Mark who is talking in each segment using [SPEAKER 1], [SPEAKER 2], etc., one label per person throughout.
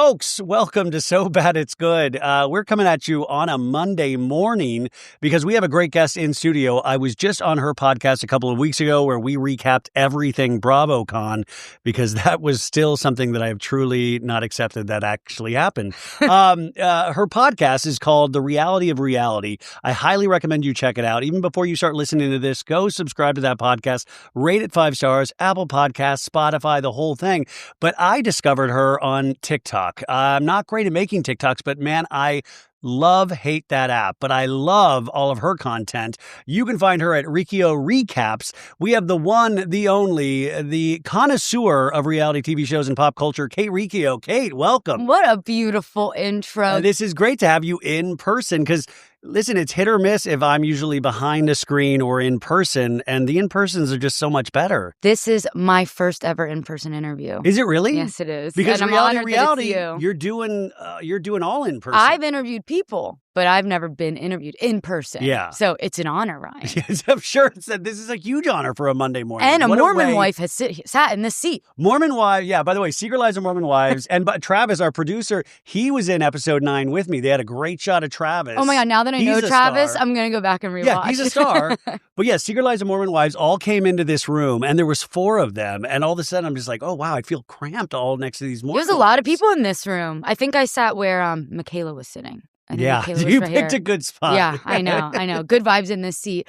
[SPEAKER 1] Folks, welcome to So Bad It's Good. We're coming at you on a Monday morning because we have a great guest in studio. I was just on her podcast a couple of weeks ago where we recapped everything BravoCon because that was still something that I have truly not accepted that actually happened. Her podcast is called The Reality of Reality. I highly recommend you check it out. Even before you start listening to this, go subscribe to that podcast, rate it 5 stars, Apple Podcasts, Spotify, the whole thing. But I discovered her on TikTok. I'm not great at making TikToks, but man, I hate that app, but I love all of her content. You can find her at Riccio Recaps. We have the one, the only, the connoisseur of reality TV shows and pop culture, Kate Riccio. Kate, welcome.
[SPEAKER 2] What a beautiful intro.
[SPEAKER 1] This is great to have you in person because, listen, it's hit or miss if I'm usually behind a screen or in person, and the in-persons are just so much better.
[SPEAKER 2] This is my first ever in-person interview.
[SPEAKER 1] Is it really?
[SPEAKER 2] Yes, it is.
[SPEAKER 1] Because
[SPEAKER 2] and
[SPEAKER 1] reality, you're doing all in person.
[SPEAKER 2] I've interviewed people, but I've never been interviewed in person.
[SPEAKER 1] Yeah.
[SPEAKER 2] So it's an honor, Ryan.
[SPEAKER 1] Yes, I'm sure this is a huge honor for a Monday morning.
[SPEAKER 2] And a Mormon wife has sat in this seat.
[SPEAKER 1] Mormon wife, yeah, by the way, Secret Lives of Mormon Wives. And Travis, our producer, he was in episode 9 with me. They had a great shot of Travis.
[SPEAKER 2] Oh my God, now that I know Travis, I'm going to go back and rewatch.
[SPEAKER 1] Yeah, he's a star. But yeah, Secret Lives of Mormon Wives all came into this room, and there was 4 of them. And all of a sudden, I'm just like, oh wow, I feel cramped all next to these Mormons.
[SPEAKER 2] There's a lot of people in this room. I think I sat where Michaela was sitting.
[SPEAKER 1] Yeah, you picked a good spot.
[SPEAKER 2] Yeah, I know. Good vibes in this seat.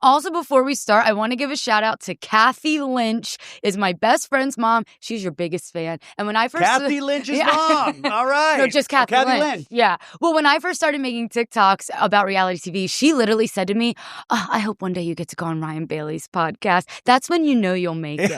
[SPEAKER 2] Also, before we start, I want to give a shout out to Kathy Lynch, is my best friend's mom. She's your biggest fan. And when I first
[SPEAKER 1] Kathy Lynch's mom. All right.
[SPEAKER 2] No, just Kathy Lynch. Yeah. Well, when I first started making TikToks about reality TV, she literally said to me, I hope one day you get to go on Ryan Bailey's podcast. That's when you know you'll make it.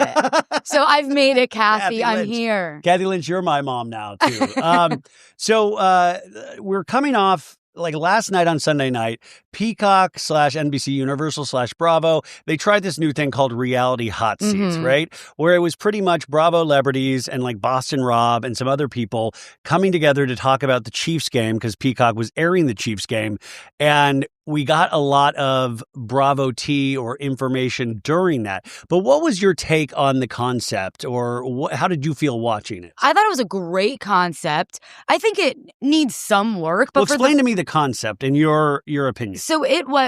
[SPEAKER 2] So I've made it, Kathy. I'm here.
[SPEAKER 1] Kathy Lynch, you're my mom now, too. So we're coming off, like last night on Sunday night, Peacock / NBC Universal / Bravo, they tried this new thing called reality hot seats, right? Where it was pretty much Bravo celebrities and like Boston Rob and some other people coming together to talk about the Chiefs game because Peacock was airing the Chiefs game. And we got a lot of Bravo tea or information during that. But what was your take on the concept, or how did you feel watching it?
[SPEAKER 2] I thought it was a great concept. I think it needs some work. But
[SPEAKER 1] explain to me the concept in your opinion.
[SPEAKER 2] So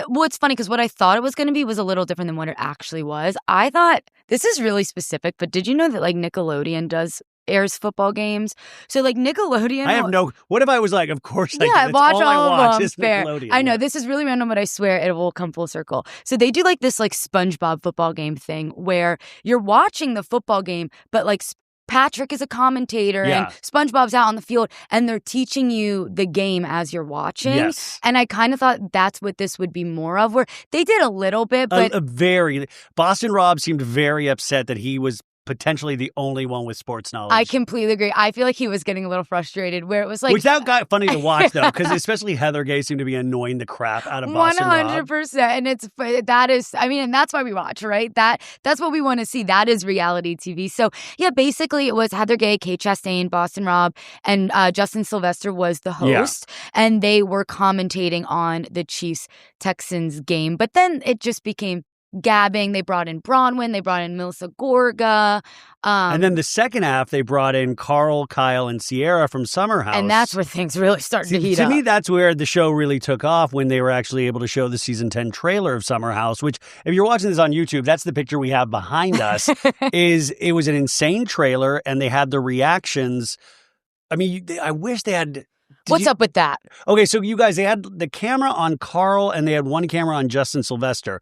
[SPEAKER 2] what's funny, because what I thought it was going to be was a little different than what it actually was. I thought, this is really specific, but did you know that like Nickelodeon airs football games? So like Nickelodeon.
[SPEAKER 1] What if I was like, of course I do.
[SPEAKER 2] Yeah, watch
[SPEAKER 1] all
[SPEAKER 2] all
[SPEAKER 1] I watch
[SPEAKER 2] of them.
[SPEAKER 1] is Nickelodeon.
[SPEAKER 2] I know, this is really random, but I swear it will come full circle. So they do like this like SpongeBob football game thing where you're watching the football game, but like Patrick is a commentator and SpongeBob's out on the field and they're teaching you the game as you're watching.
[SPEAKER 1] Yes.
[SPEAKER 2] And I kind of thought that's what this would be more of, where they did a little bit, but
[SPEAKER 1] Boston Rob seemed very upset that he was potentially the only one with sports knowledge.
[SPEAKER 2] I completely agree. I feel like he was getting a little frustrated where it was like...
[SPEAKER 1] Which that got funny to watch, though, because especially Heather Gay seemed to be annoying the crap out of Boston Rob.
[SPEAKER 2] 100%. And that's why we watch, right? That's what we want to see. That is reality TV. So, yeah, basically it was Heather Gay, Kate Chastain, Boston Rob, and Justin Sylvester was the host. Yeah. And they were commentating on the Chiefs-Texans game. But then it just became gabbing. They brought in Bronwyn. They brought in Melissa Gorga.
[SPEAKER 1] And then the second half, they brought in Carl, Kyle, and Ciara from Summer House.
[SPEAKER 2] And that's where things really started to heat up.
[SPEAKER 1] To me, that's where the show really took off, when they were actually able to show the season 10 trailer of Summer House, which, if you're watching this on YouTube, that's the picture we have behind us. It was an insane trailer, and they had the reactions. I mean, I wish they had...
[SPEAKER 2] What's up with that?
[SPEAKER 1] Okay, so you guys, they had the camera on Carl and they had one camera on Justin Sylvester.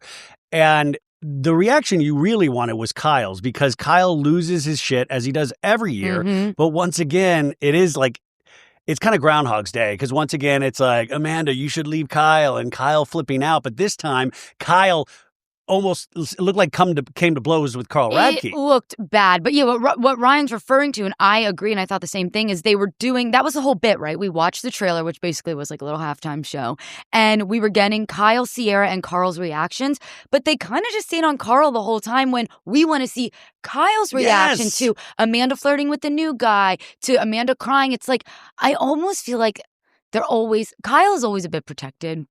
[SPEAKER 1] And the reaction you really wanted was Kyle's, because Kyle loses his shit as he does every year. Mm-hmm. But once again, it's kind of Groundhog's Day, because once again, it's like, Amanda, you should leave Kyle, and Kyle flipping out. But this time, Kyle almost looked like came to blows with Carl Radke.
[SPEAKER 2] It looked bad. But yeah, what Ryan's referring to, and I agree, and I thought the same thing, is they were doing, that was the whole bit, right? We watched the trailer, which basically was like a little halftime show, and we were getting Kyle, Ciara, and Carl's reactions, but they kind of just stayed on Carl the whole time, when we want to see Kyle's reaction to Amanda flirting with the new guy, to Amanda crying. It's like, I almost feel like Kyle is always a bit protected.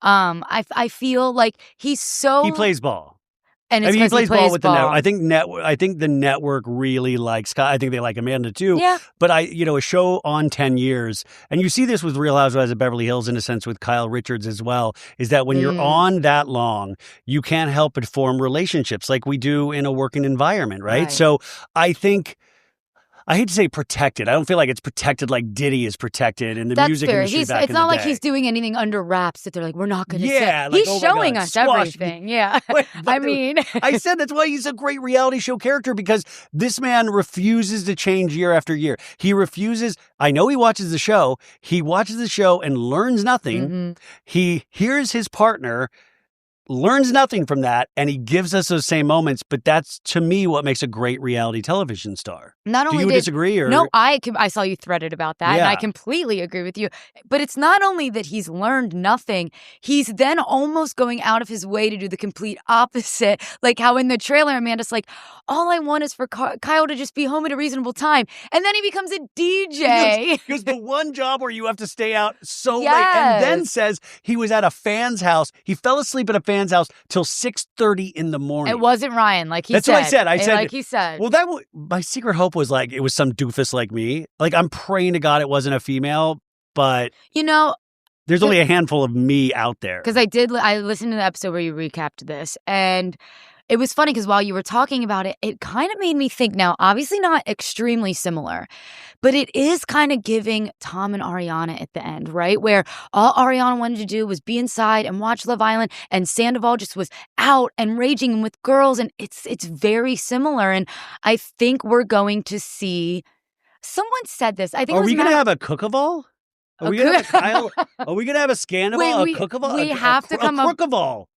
[SPEAKER 2] I feel like he plays ball. And
[SPEAKER 1] I
[SPEAKER 2] it's
[SPEAKER 1] mean, he
[SPEAKER 2] 'cause
[SPEAKER 1] plays ball with the
[SPEAKER 2] ball.
[SPEAKER 1] network. I think the network really likes Scott. I think they like Amanda too.
[SPEAKER 2] Yeah.
[SPEAKER 1] But a show on 10 years, and you see this with Real Housewives of Beverly Hills in a sense with Kyle Richards as well, is that when you're on that long, you can't help but form relationships like we do in a working environment, right? So I think, I hate to say protected. I don't feel like it's protected like Diddy is protected in the music industry back in the day.
[SPEAKER 2] It's not like he's doing anything under wraps that they're like, we're not going to say.
[SPEAKER 1] Like,
[SPEAKER 2] he's showing us everything. Yeah. I mean.
[SPEAKER 1] I said that's why he's a great reality show character, because this man refuses to change year after year. He refuses. I know he watches the show. He watches the show and learns nothing.
[SPEAKER 2] Mm-hmm.
[SPEAKER 1] He hears his partner, learns nothing from that, and he gives us those same moments. But that's, to me, what makes a great reality television star.
[SPEAKER 2] Not only
[SPEAKER 1] do you disagree? Or?
[SPEAKER 2] No, I saw you threaded about that, and I completely agree with you. But it's not only that he's learned nothing, he's then almost going out of his way to do the complete opposite. Like how in the trailer, Amanda's like, all I want is for Kyle to just be home at a reasonable time. And then he becomes a DJ.
[SPEAKER 1] Because the one job where you have to stay out so late, and then says he was at a fan's house. He fell asleep at a fan's house till 6:30 in the morning.
[SPEAKER 2] It wasn't Ryan, like he said.
[SPEAKER 1] That's what I said. I said,
[SPEAKER 2] like he said.
[SPEAKER 1] Well, my secret hope was like it was some doofus like me. Like, I'm praying to God it wasn't a female, but there's only a handful of me out there.
[SPEAKER 2] Because I listened to the episode where you recapped this, and it was funny because while you were talking about it, it kind of made me think, now, obviously not extremely similar, but it is kind of giving Tom and Ariana at the end, right? Where all Ariana wanted to do was be inside and watch Love Island, and Sandoval just was out and raging with girls, and it's very similar. And I think we're going to see, someone said this. I think
[SPEAKER 1] Are we going to have a cook-of-all? Are we going to have Kyle? Are we going to have a Scandoval? A cook-of-all?
[SPEAKER 2] We have to come up.
[SPEAKER 1] A crook-of-all.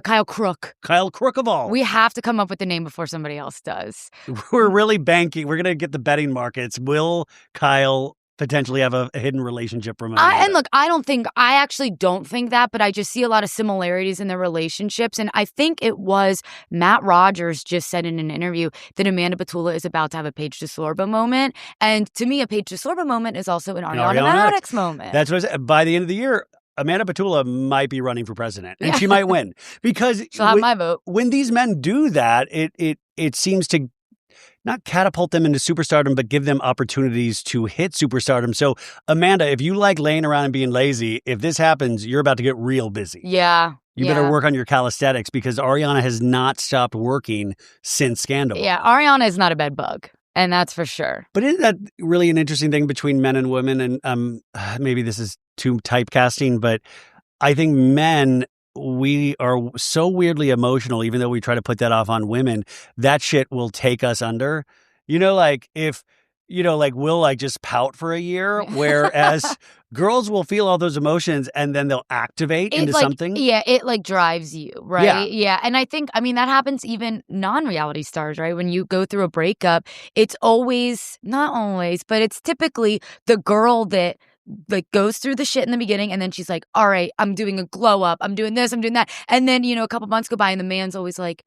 [SPEAKER 2] Kyle Crook.
[SPEAKER 1] Kyle Crook-of-all.
[SPEAKER 2] We have to come up with the name before somebody else does.
[SPEAKER 1] We're really banking. We're going to get the betting markets. Will Kyle potentially have a hidden relationship from Amanda?
[SPEAKER 2] And look, I actually don't think that, but I just see a lot of similarities in their relationships. And I think it was Matt Rogers just said in an interview that Amanda Batula is about to have a Paige DeSorbo moment. And to me, a Paige DeSorbo moment is also an Ariana Madix moment.
[SPEAKER 1] That's what I said. By the end of the year, Amanda Batula might be running for president, and she might win, because
[SPEAKER 2] she'll have my vote.
[SPEAKER 1] When these men do that, it seems to not catapult them into superstardom, but give them opportunities to hit superstardom. So, Amanda, if you like laying around and being lazy, if this happens, you're about to get real busy.
[SPEAKER 2] Yeah.
[SPEAKER 1] You better work on your calisthenics, because Ariana has not stopped working since Scandal.
[SPEAKER 2] Yeah, Ariana is not a bed bug. And that's for sure.
[SPEAKER 1] But isn't that really an interesting thing between men and women? And maybe this is too typecasting, but I think men, we are so weirdly emotional, even though we try to put that off on women. That shit will take us under. Like if, we'll like just pout for a year, whereas girls will feel all those emotions and then they'll activate into something.
[SPEAKER 2] Yeah, it like drives you, right? Yeah. And I think, that happens even non-reality stars, right? When you go through a breakup, it's always, not always, but it's typically the girl that like goes through the shit in the beginning, and then she's like, all right, I'm doing a glow up, I'm doing this, I'm doing that. And then, a couple months go by and the man's always like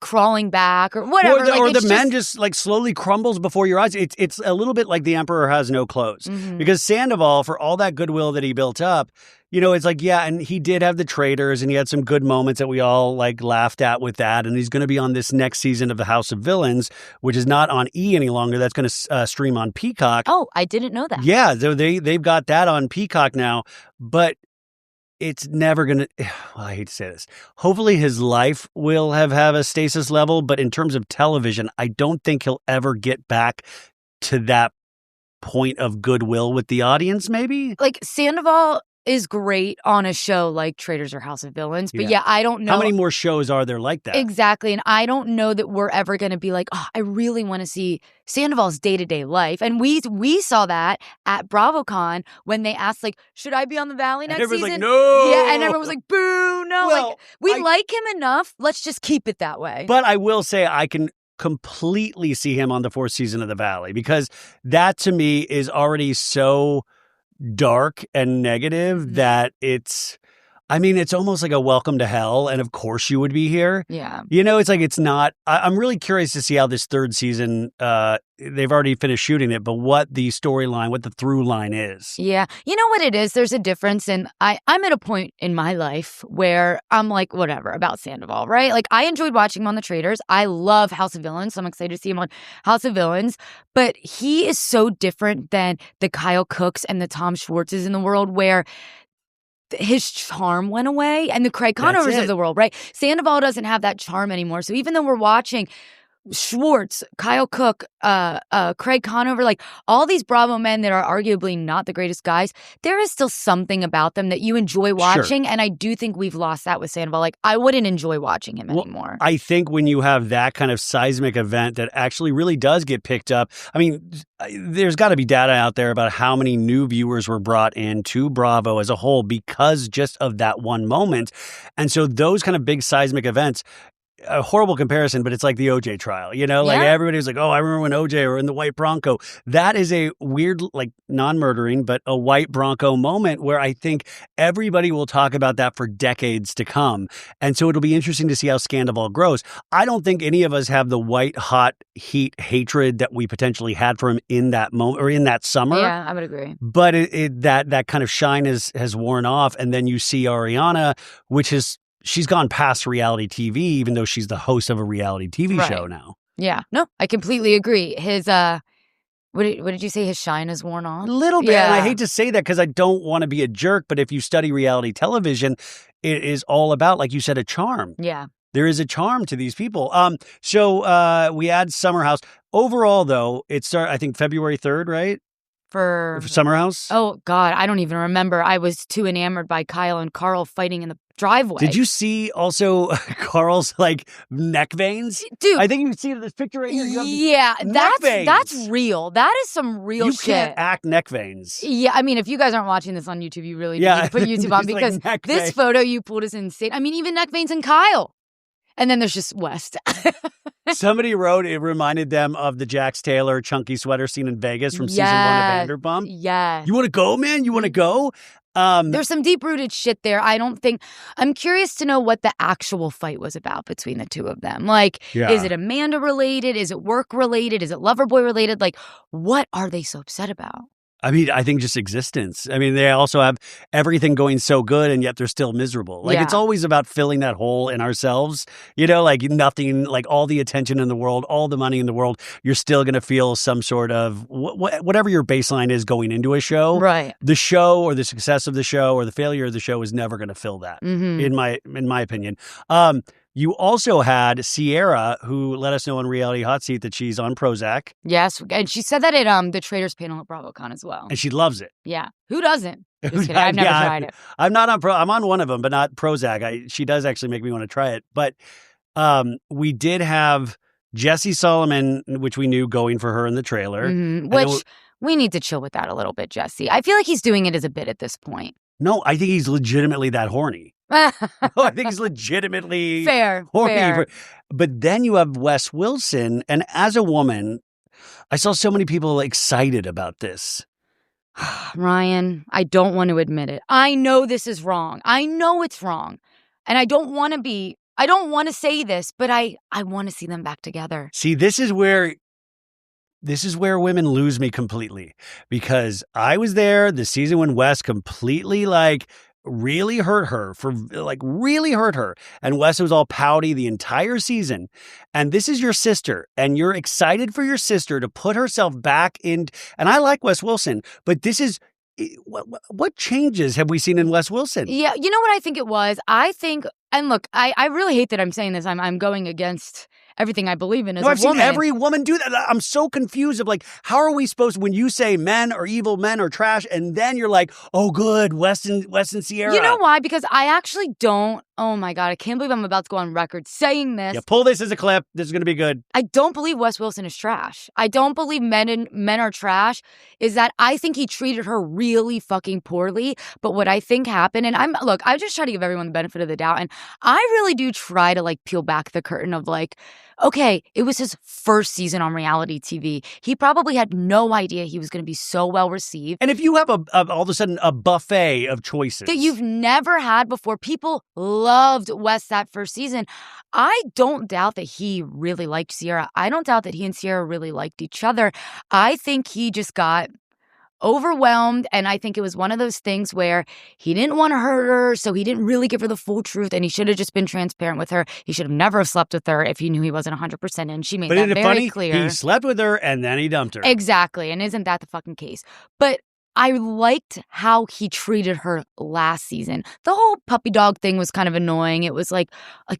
[SPEAKER 2] crawling back or whatever.
[SPEAKER 1] Or the man just like slowly crumbles before your eyes. It's a little bit like The Emperor Has No Clothes. Mm-hmm. Because Sandoval, for all that goodwill that he built up, it's like, and he did have the traitors, and he had some good moments that we all like laughed at with that. And he's going to be on this next season of The House of Villains, which is not on E any longer. That's going to stream on Peacock.
[SPEAKER 2] Oh, I didn't know that.
[SPEAKER 1] Yeah, so they've got that on Peacock now, but it's never going to, I hate to say this. Hopefully his life will have a stasis level, but in terms of television, I don't think he'll ever get back to that point of goodwill with the audience, maybe?
[SPEAKER 2] Like Sandoval is great on a show like Traitors or House of Villains. But I don't know.
[SPEAKER 1] How many more shows are there like that?
[SPEAKER 2] Exactly. And I don't know that we're ever going to be like, I really want to see Sandoval's day-to-day life. And we saw that at BravoCon when they asked, like, should I be on the Valley next season?
[SPEAKER 1] Like, no.
[SPEAKER 2] Yeah, and everyone was like, boo, no. Well, we like him enough. Let's just keep it that way.
[SPEAKER 1] But I will say I can completely see him on the 4th season of The Valley, because that to me is already so dark and negative that I mean, it's almost like a welcome to hell, and of course you would be here.
[SPEAKER 2] Yeah.
[SPEAKER 1] You know, it's like it's not. I'm really curious to see how this third season, they've already finished shooting it, but what the storyline, what the through line is.
[SPEAKER 2] Yeah. You know what it is? There's a difference. And I'm at a point in my life where I'm like, whatever, about Sandoval, right? Like, I enjoyed watching him on The Traitors. I love House of Villains, so I'm excited to see him on House of Villains. But he is so different than the Kyle Cooks and the Tom Schwartzes in the world, where his charm went away, and the Craig Conovers of the world, right? Sandoval doesn't have that charm anymore. So even though we're watching Schwartz, Kyle Cook, Craig Conover, like all these Bravo men that are arguably not the greatest guys, there is still something about them that you enjoy watching. Sure. And I do think we've lost that with Sandoval. Like, I wouldn't enjoy watching him anymore.
[SPEAKER 1] I think when you have that kind of seismic event that actually really does get picked up, I mean, there's got to be data out there about how many new viewers were brought into Bravo as a whole because just of that one moment. And so those kind of big seismic events, a horrible comparison, but it's like the OJ trial, you know, like everybody was like, oh, I remember when OJ or in the white Bronco. That is a weird, like non-murdering, but a white Bronco moment where I think everybody will talk about that for decades to come. And so it'll be interesting to see how Scandoval grows. I don't think any of us have the white hot heat hatred that we potentially had for him in that moment or in that summer.
[SPEAKER 2] Yeah, I would agree.
[SPEAKER 1] But that kind of shine has worn off. And then you see Ariana, which is, she's gone past reality TV, even though she's the host of a reality TV show now.
[SPEAKER 2] Yeah. No, I completely agree. His, what did you say? His shine is worn off?
[SPEAKER 1] A little bit. Yeah. And I hate to say that because I don't want to be a jerk, but if you study reality television, it is all about, like you said, a charm.
[SPEAKER 2] Yeah.
[SPEAKER 1] There is a charm to these people. So we add Summer House. Overall, though, it started, I think, February 3rd, right? For Summer House?
[SPEAKER 2] Oh, God, I don't even remember. I was too enamored by Kyle and Carl fighting in the driveway.
[SPEAKER 1] Did you see also Carl's, like, neck veins?
[SPEAKER 2] Dude.
[SPEAKER 1] I think you see this picture right here.
[SPEAKER 2] That's real. That is some real shit.
[SPEAKER 1] You can't act neck veins.
[SPEAKER 2] Yeah, I mean, if you guys aren't watching this on YouTube, you really need to put YouTube on because this photo you pulled is insane. I mean, even neck veins in Kyle. And then there's just West.
[SPEAKER 1] Somebody wrote it reminded them of the Jax Taylor chunky sweater scene in Vegas from season 1 of Vanderpump.
[SPEAKER 2] Yeah.
[SPEAKER 1] You want to go, man? You want to go?
[SPEAKER 2] There's some deep-rooted shit there. I'm curious to know what the actual fight was about between the two of them. Like, is it Amanda related? Is it work related? Is it Loverboy related? Like, what are they so upset about?
[SPEAKER 1] I mean, I think just existence. I mean, they also have everything going so good, and yet they're still miserable. Like, it's always about filling that hole in ourselves. You know, like nothing, like all the attention in the world, all the money in the world, you're still going to feel some sort of whatever your baseline is going into a show.
[SPEAKER 2] Right.
[SPEAKER 1] The show or the success of the show or the failure of the show is never going to fill that, in my opinion. You also had Ciara, who let us know on Reality Hot Seat that she's on Prozac.
[SPEAKER 2] Yes, and she said that at the Traitors panel at BravoCon as well.
[SPEAKER 1] And she loves it.
[SPEAKER 2] Yeah. Who doesn't? Just kidding. I've never tried it.
[SPEAKER 1] I'm not on I'm on one of them, but not Prozac. She does actually make me want to try it. But we did have Jesse Solomon, which we knew going for her in the trailer.
[SPEAKER 2] Which we need to chill with that a little bit, Jesse. I feel like he's doing it as a bit at this point.
[SPEAKER 1] No, I think he's legitimately that horny. I think he's legitimately horny.
[SPEAKER 2] Fair.
[SPEAKER 1] But then you have Wes Wilson, and as a woman, I saw so many people excited about this.
[SPEAKER 2] Ryan, I don't want to admit it. I know this is wrong. I know it's wrong. And I don't want to say this, but I want to see them back together.
[SPEAKER 1] See, this is where women lose me completely, because I was there the season when Wes completely really hurt her and Wes was all pouty the entire season. And this is your sister, and you're excited for your sister to put herself back in. And I like Wes Wilson, but this is what changes have we seen in Wes Wilson?
[SPEAKER 2] Yeah, you know what I think it was? I think, and look, I really hate that I'm saying this. I'm going against everything I believe in as a woman.
[SPEAKER 1] I've seen every woman do that. I'm so confused of how are we supposed to, when you say men are evil, men are trash, and then you're like, oh, good, Wes and Ciara.
[SPEAKER 2] You know why? Because I actually don't, oh my God, I can't believe I'm about to go on record saying this.
[SPEAKER 1] Yeah, pull this as a clip. This is going to be good.
[SPEAKER 2] I don't believe Wes Wilson is trash. I don't believe men are trash. Is that I think he treated her really fucking poorly. But what I think happened, and I just try to give everyone the benefit of the doubt. And I really do try to peel back the curtain of Okay, it was his first season on reality TV. He probably had no idea he was going to be so well received.
[SPEAKER 1] And if you have all of a sudden a buffet of choices
[SPEAKER 2] that you've never had before, people loved Wes that first season. I don't doubt that he really liked Ciara. I don't doubt that he and Ciara really liked each other. I think he just got overwhelmed, and I think it was one of those things where he didn't want to hurt her, so he didn't really give her the full truth, and he should have just been transparent with her. He should have never have slept with her if he knew he wasn't 100% in. She made that very clear.
[SPEAKER 1] He slept with her and then he dumped her.
[SPEAKER 2] Exactly, and isn't that the fucking case? But I liked how he treated her last season. The whole puppy dog thing was kind of annoying. It was like,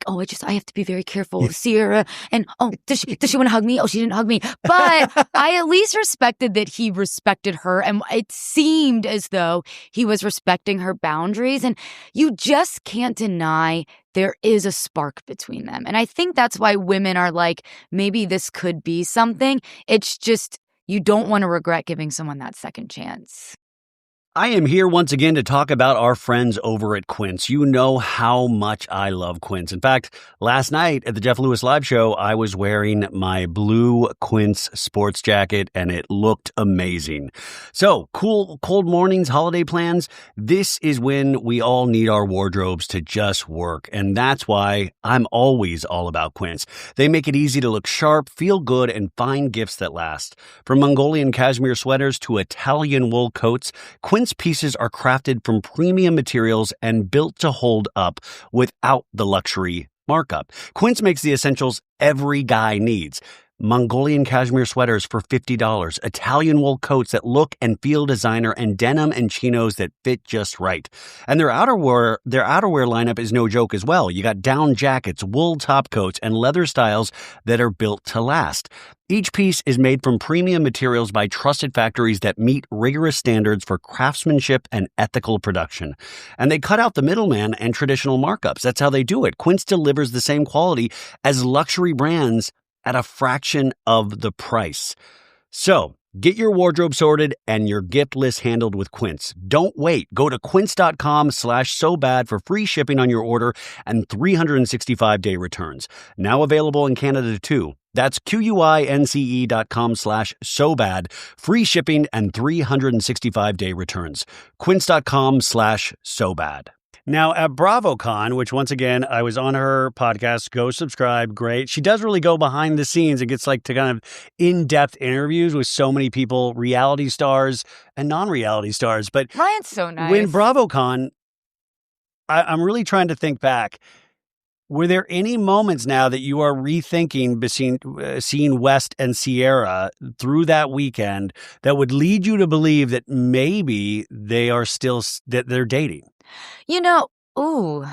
[SPEAKER 2] oh, I have to be very careful with Ciara. And, oh, does she want to hug me? Oh, she didn't hug me. But I at least respected that he respected her. And it seemed as though he was respecting her boundaries. And you just can't deny there is a spark between them. And I think that's why women are like, maybe this could be something. It's just, you don't want to regret giving someone that second chance.
[SPEAKER 1] I am here once again to talk about our friends over at Quince. You know how much I love Quince. In fact, last night at the Jeff Lewis Live Show, I was wearing my blue Quince sports jacket, and it looked amazing. So, cool, cold mornings, holiday plans. This is when we all need our wardrobes to just work, and that's why I'm always all about Quince. They make it easy to look sharp, feel good, and find gifts that last. From Mongolian cashmere sweaters to Italian wool coats, Quince pieces are crafted from premium materials and built to hold up without the luxury markup. Quince makes the essentials every guy needs. Mongolian cashmere sweaters for $50, Italian wool coats that look and feel designer, and denim and chinos that fit just right. And their outerwear lineup is no joke as well. You got down jackets, wool top coats, and leather styles that are built to last. Each piece is made from premium materials by trusted factories that meet rigorous standards for craftsmanship and ethical production. And they cut out the middleman and traditional markups. That's how they do it. Quince delivers the same quality as luxury brands at a fraction of the price. So, get your wardrobe sorted and your gift list handled with Quince. Don't wait. Go to quince.com/sobad for free shipping on your order and 365-day returns. Now available in Canada too. That's QUINCE.com/sobad. Free shipping and 365-day returns. Quince.com/sobad. Now, at BravoCon, which once again, I was on her podcast, go subscribe, great. She does really go behind the scenes and gets like to kind of in-depth interviews with so many people, reality stars and non-reality stars. But
[SPEAKER 2] Ryan's so nice.
[SPEAKER 1] When BravoCon, I'm really trying to think back. Were there any moments now that you are rethinking seeing West and Ciara through that weekend that would lead you to believe that maybe they're dating?
[SPEAKER 2] You know, ooh.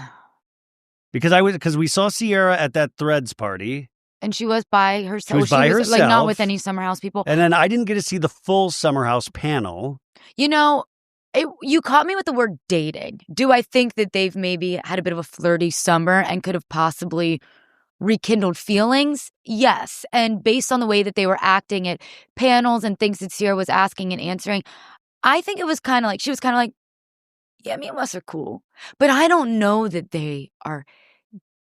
[SPEAKER 1] Because we saw Ciara at that Threads party.
[SPEAKER 2] And she was by herself.
[SPEAKER 1] She was by herself.
[SPEAKER 2] Like, not with any Summer House people.
[SPEAKER 1] And then I didn't get to see the full Summer House panel.
[SPEAKER 2] You know, you caught me with the word dating. Do I think that they've maybe had a bit of a flirty summer and could have possibly rekindled feelings? Yes. And based on the way that they were acting at panels and things that Ciara was asking and answering, I think it was kind of like, she was kind of like, yeah, me and Wes are cool. But I don't know that they are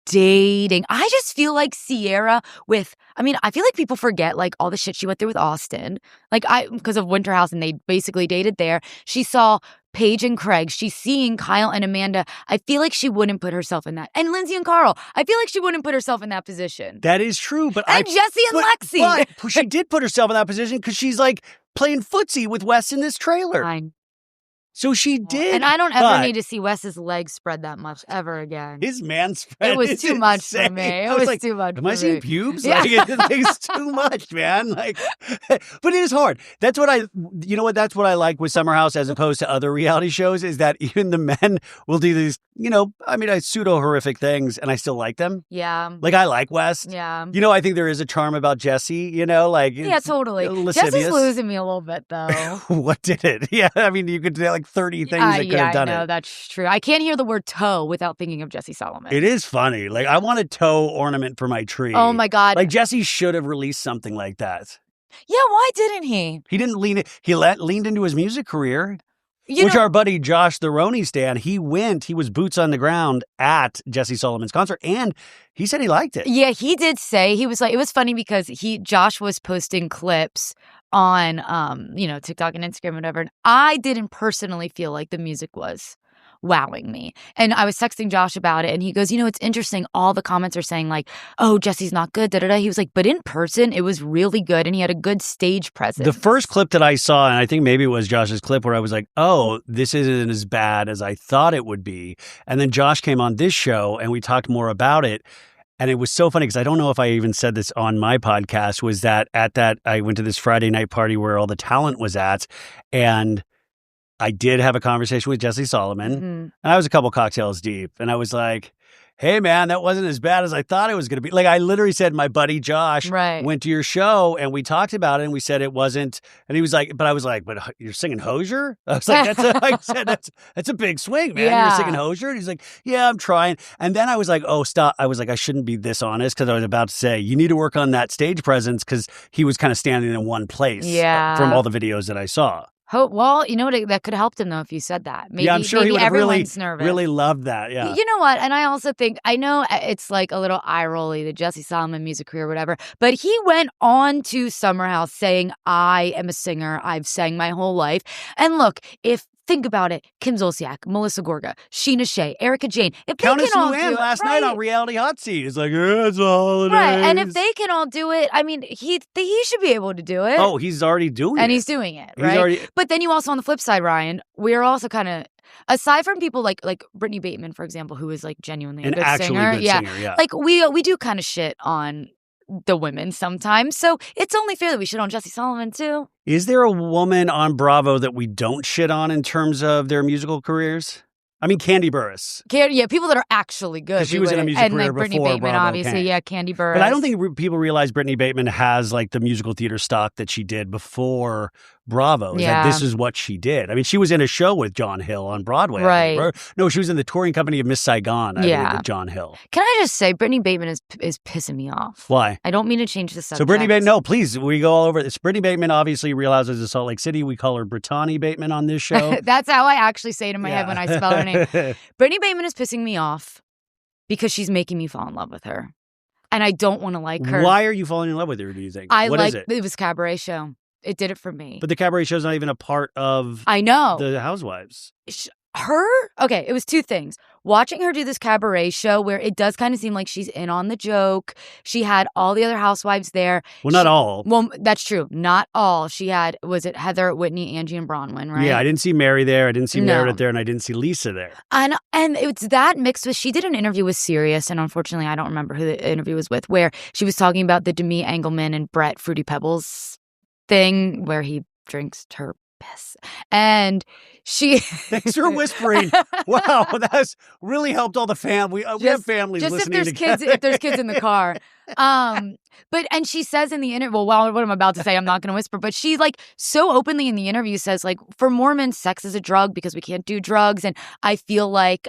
[SPEAKER 2] dating. I just feel like Ciara I feel like people forget like all the shit she went through with Austin. Because of Winter House, and they basically dated there. She saw Paige and Craig. She's seeing Kyle and Amanda. I feel like she wouldn't put herself in that. And Lindsay and Carl. I feel like she wouldn't put herself in that position.
[SPEAKER 1] That is true.
[SPEAKER 2] And Jesse and Lexi.
[SPEAKER 1] But she did put herself in that position because she's like playing footsie with Wes in this trailer.
[SPEAKER 2] Fine.
[SPEAKER 1] So she did.
[SPEAKER 2] And I don't ever need to see Wes's legs spread that much ever again.
[SPEAKER 1] His man spread.
[SPEAKER 2] It was too much for me. It was too much for me.
[SPEAKER 1] Am I seeing pubes?
[SPEAKER 2] Yeah.
[SPEAKER 1] It's too much, man. But it is hard. That's what that's what I like with Summer House as opposed to other reality shows is that even the men will do these, pseudo horrific things and I still like them.
[SPEAKER 2] Yeah.
[SPEAKER 1] Like I like West.
[SPEAKER 2] Yeah.
[SPEAKER 1] I think there is a charm about Jesse,
[SPEAKER 2] Yeah, totally.
[SPEAKER 1] Lascivious.
[SPEAKER 2] Jesse's losing me a little bit though.
[SPEAKER 1] What did it? Yeah. I mean, you could say like 30 things that could have done it.
[SPEAKER 2] I know, that's true. I can't hear the word toe without thinking of Jesse Solomon.
[SPEAKER 1] It is funny. Like, I want a toe ornament for my tree.
[SPEAKER 2] Oh, my God.
[SPEAKER 1] Like, Jesse should have released something like that.
[SPEAKER 2] Yeah, why didn't he?
[SPEAKER 1] He didn't lean into his music career. Which our buddy Josh, the Roni stan, he was boots on the ground at Jesse Solomon's concert, and he said he liked it.
[SPEAKER 2] Yeah, he did say, he was like, it was funny because Josh was posting clips on, TikTok and Instagram, whatever, and I didn't personally feel like the music was wowing me. And I was texting Josh about it, and he goes, it's interesting. All the comments are saying like, oh, Jesse's not good, da-da-da. He was like, but in person, it was really good, and he had a good stage presence.
[SPEAKER 1] The first clip that I saw, and I think maybe it was Josh's clip, where I was like, oh, this isn't as bad as I thought it would be. And then Josh came on this show, and we talked more about it. And it was so funny because I don't know if I even said this on my podcast, was that I went to this Friday night party where all the talent was at, and I did have a conversation with Jesse Solomon, and I was a couple cocktails deep, and I was like, hey, man, that wasn't as bad as I thought it was going to be. Like, I literally said, my buddy Josh went to your show, and we talked about it, and we said it wasn't, and he was like, but you're singing Hosier? I was like, that's a big swing, man.
[SPEAKER 2] Yeah.
[SPEAKER 1] You're singing Hosier? And he's like, yeah, I'm trying. And then I was like, oh, stop. I was like, I shouldn't be this honest, because I was about to say, you need to work on that stage presence, because he was kind of standing in one place from all the videos that I saw.
[SPEAKER 2] Well, you know what? That could have helped him, though, if you said that. Maybe,
[SPEAKER 1] I'm sure he would have
[SPEAKER 2] nervous.
[SPEAKER 1] really loved that. Yeah.
[SPEAKER 2] You know what? And I also think, I know it's like a little eye-rolly, the Jesse Solomon music career or whatever, but he went on to Summer House saying, I am a singer. I've sang my whole life. And look, think about it. Kim Zolciak, Melissa Gorga, Sheena Shea, Erica Jane. If
[SPEAKER 1] Countess
[SPEAKER 2] they can all
[SPEAKER 1] Luann
[SPEAKER 2] do it,
[SPEAKER 1] last night on Reality Hot Seat. It's like, it's a holidays.
[SPEAKER 2] Right. And if they can all do it, I mean, he should be able to do it.
[SPEAKER 1] Oh, he's already doing it.
[SPEAKER 2] And he's doing it, right? But then you also, on the flip side, Ryan, we're also kind of, aside from people like Brittany Bateman, for example, who is like genuinely a good singer.
[SPEAKER 1] Yeah.
[SPEAKER 2] Like we do kind of shit on the women sometimes. So it's only fair that we shit on Jesse Solomon too.
[SPEAKER 1] Is there a woman on Bravo that we don't shit on in terms of their musical careers? I mean, Candy Burris.
[SPEAKER 2] People that are actually good.
[SPEAKER 1] She was in a music career
[SPEAKER 2] Brittany
[SPEAKER 1] before
[SPEAKER 2] Bateman,
[SPEAKER 1] Bravo
[SPEAKER 2] obviously.
[SPEAKER 1] came.
[SPEAKER 2] Yeah, Candy Burris.
[SPEAKER 1] But I don't think people realize Brittany Bateman has like the musical theater stock that she did before Bravo. That this is what she did. I mean, she was in a show with John Hill on Broadway.
[SPEAKER 2] Right.
[SPEAKER 1] No, she was in the touring company of Miss Saigon, I believe, with John Hill.
[SPEAKER 2] Can I just say, Brittany Bateman is pissing me off.
[SPEAKER 1] Why?
[SPEAKER 2] I don't mean to change the subject.
[SPEAKER 1] So Brittany Bateman, no, please, we go all over this. Brittany Bateman, obviously, Real Housewives of Salt Lake City. We call her Britani Bateman on this show.
[SPEAKER 2] That's how I actually say it in my head when I spell her name. Brittany Bateman is pissing me off because she's making me fall in love with her. And I don't want to like her.
[SPEAKER 1] Why are you falling in love with her, do you think? What is it?
[SPEAKER 2] It was a cabaret show. It did it for me.
[SPEAKER 1] But the cabaret show's not even a part of the Housewives.
[SPEAKER 2] It was two things. Watching her do this cabaret show where it does kind of seem like she's in on the joke. She had all the other housewives there.
[SPEAKER 1] Well, not all.
[SPEAKER 2] Well, that's true. Not all. She had, was it Heather, Whitney, Angie, and Bronwyn, right?
[SPEAKER 1] Yeah, I didn't see Mary there. I didn't see Meredith there. And I didn't see Lisa there.
[SPEAKER 2] And it's that mixed with, she did an interview with Sirius, and unfortunately I don't remember who the interview was with, where she was talking about the Demi Engelman and Brett Fruity Pebbles thing where he drinks her piss. And she...
[SPEAKER 1] Thanks for whispering. Wow, that's really helped all the family. We have families listening.
[SPEAKER 2] If there's kids in the car. And she says in the interview, well, what I'm about to say, I'm not going to whisper, but she like so openly in the interview says like, for Mormons, sex is a drug because we can't do drugs. And I feel like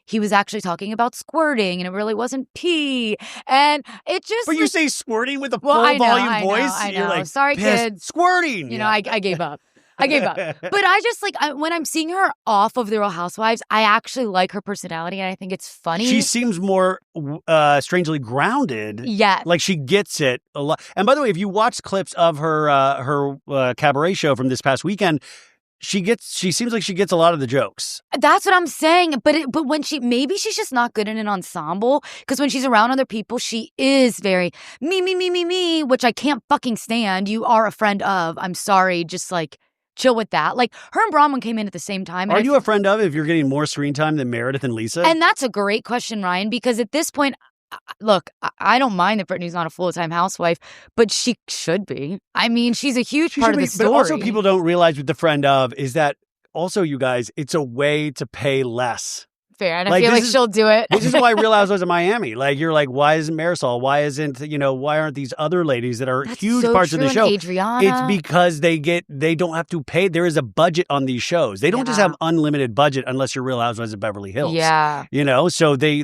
[SPEAKER 2] he was actually talking about squirting and it really wasn't pee. And it just...
[SPEAKER 1] But you say squirting with a full volume voice?
[SPEAKER 2] I know.
[SPEAKER 1] You're like,
[SPEAKER 2] sorry, kids.
[SPEAKER 1] Squirting.
[SPEAKER 2] You know, I gave up. I gave up. But I just like, when I'm seeing her off of The Real Housewives, I actually like her personality and I think it's funny.
[SPEAKER 1] She seems more strangely grounded.
[SPEAKER 2] Yeah.
[SPEAKER 1] Like she gets it a lot. And by the way, if you watch clips of her cabaret show from this past weekend, she seems like she gets a lot of the jokes.
[SPEAKER 2] That's what I'm saying. But when maybe she's just not good in an ensemble, because when she's around other people, she is very me, which I can't fucking stand. You are a friend of. I'm sorry. Just like, chill with that. Like, her and Bronwyn came in at the same time.
[SPEAKER 1] Are you a friend of if you're getting more screen time than Meredith and Lisa?
[SPEAKER 2] And that's a great question, Ryan, because at this point, look, I don't mind that Brittany's not a full-time housewife, but she should be. I mean, she's a huge part of the story.
[SPEAKER 1] But also people don't realize with the friend of is that also, you guys, it's a way to pay less.
[SPEAKER 2] Fair. And I feel like she'll do it.
[SPEAKER 1] This is why Real Housewives of Miami. Like, you're like, why isn't Marisol? Why aren't these other ladies that are huge parts of the show?
[SPEAKER 2] Adriana.
[SPEAKER 1] It's because they don't have to pay. There is a budget on these shows. They don't just have unlimited budget unless you're Real Housewives of Beverly Hills.
[SPEAKER 2] Yeah.
[SPEAKER 1] So they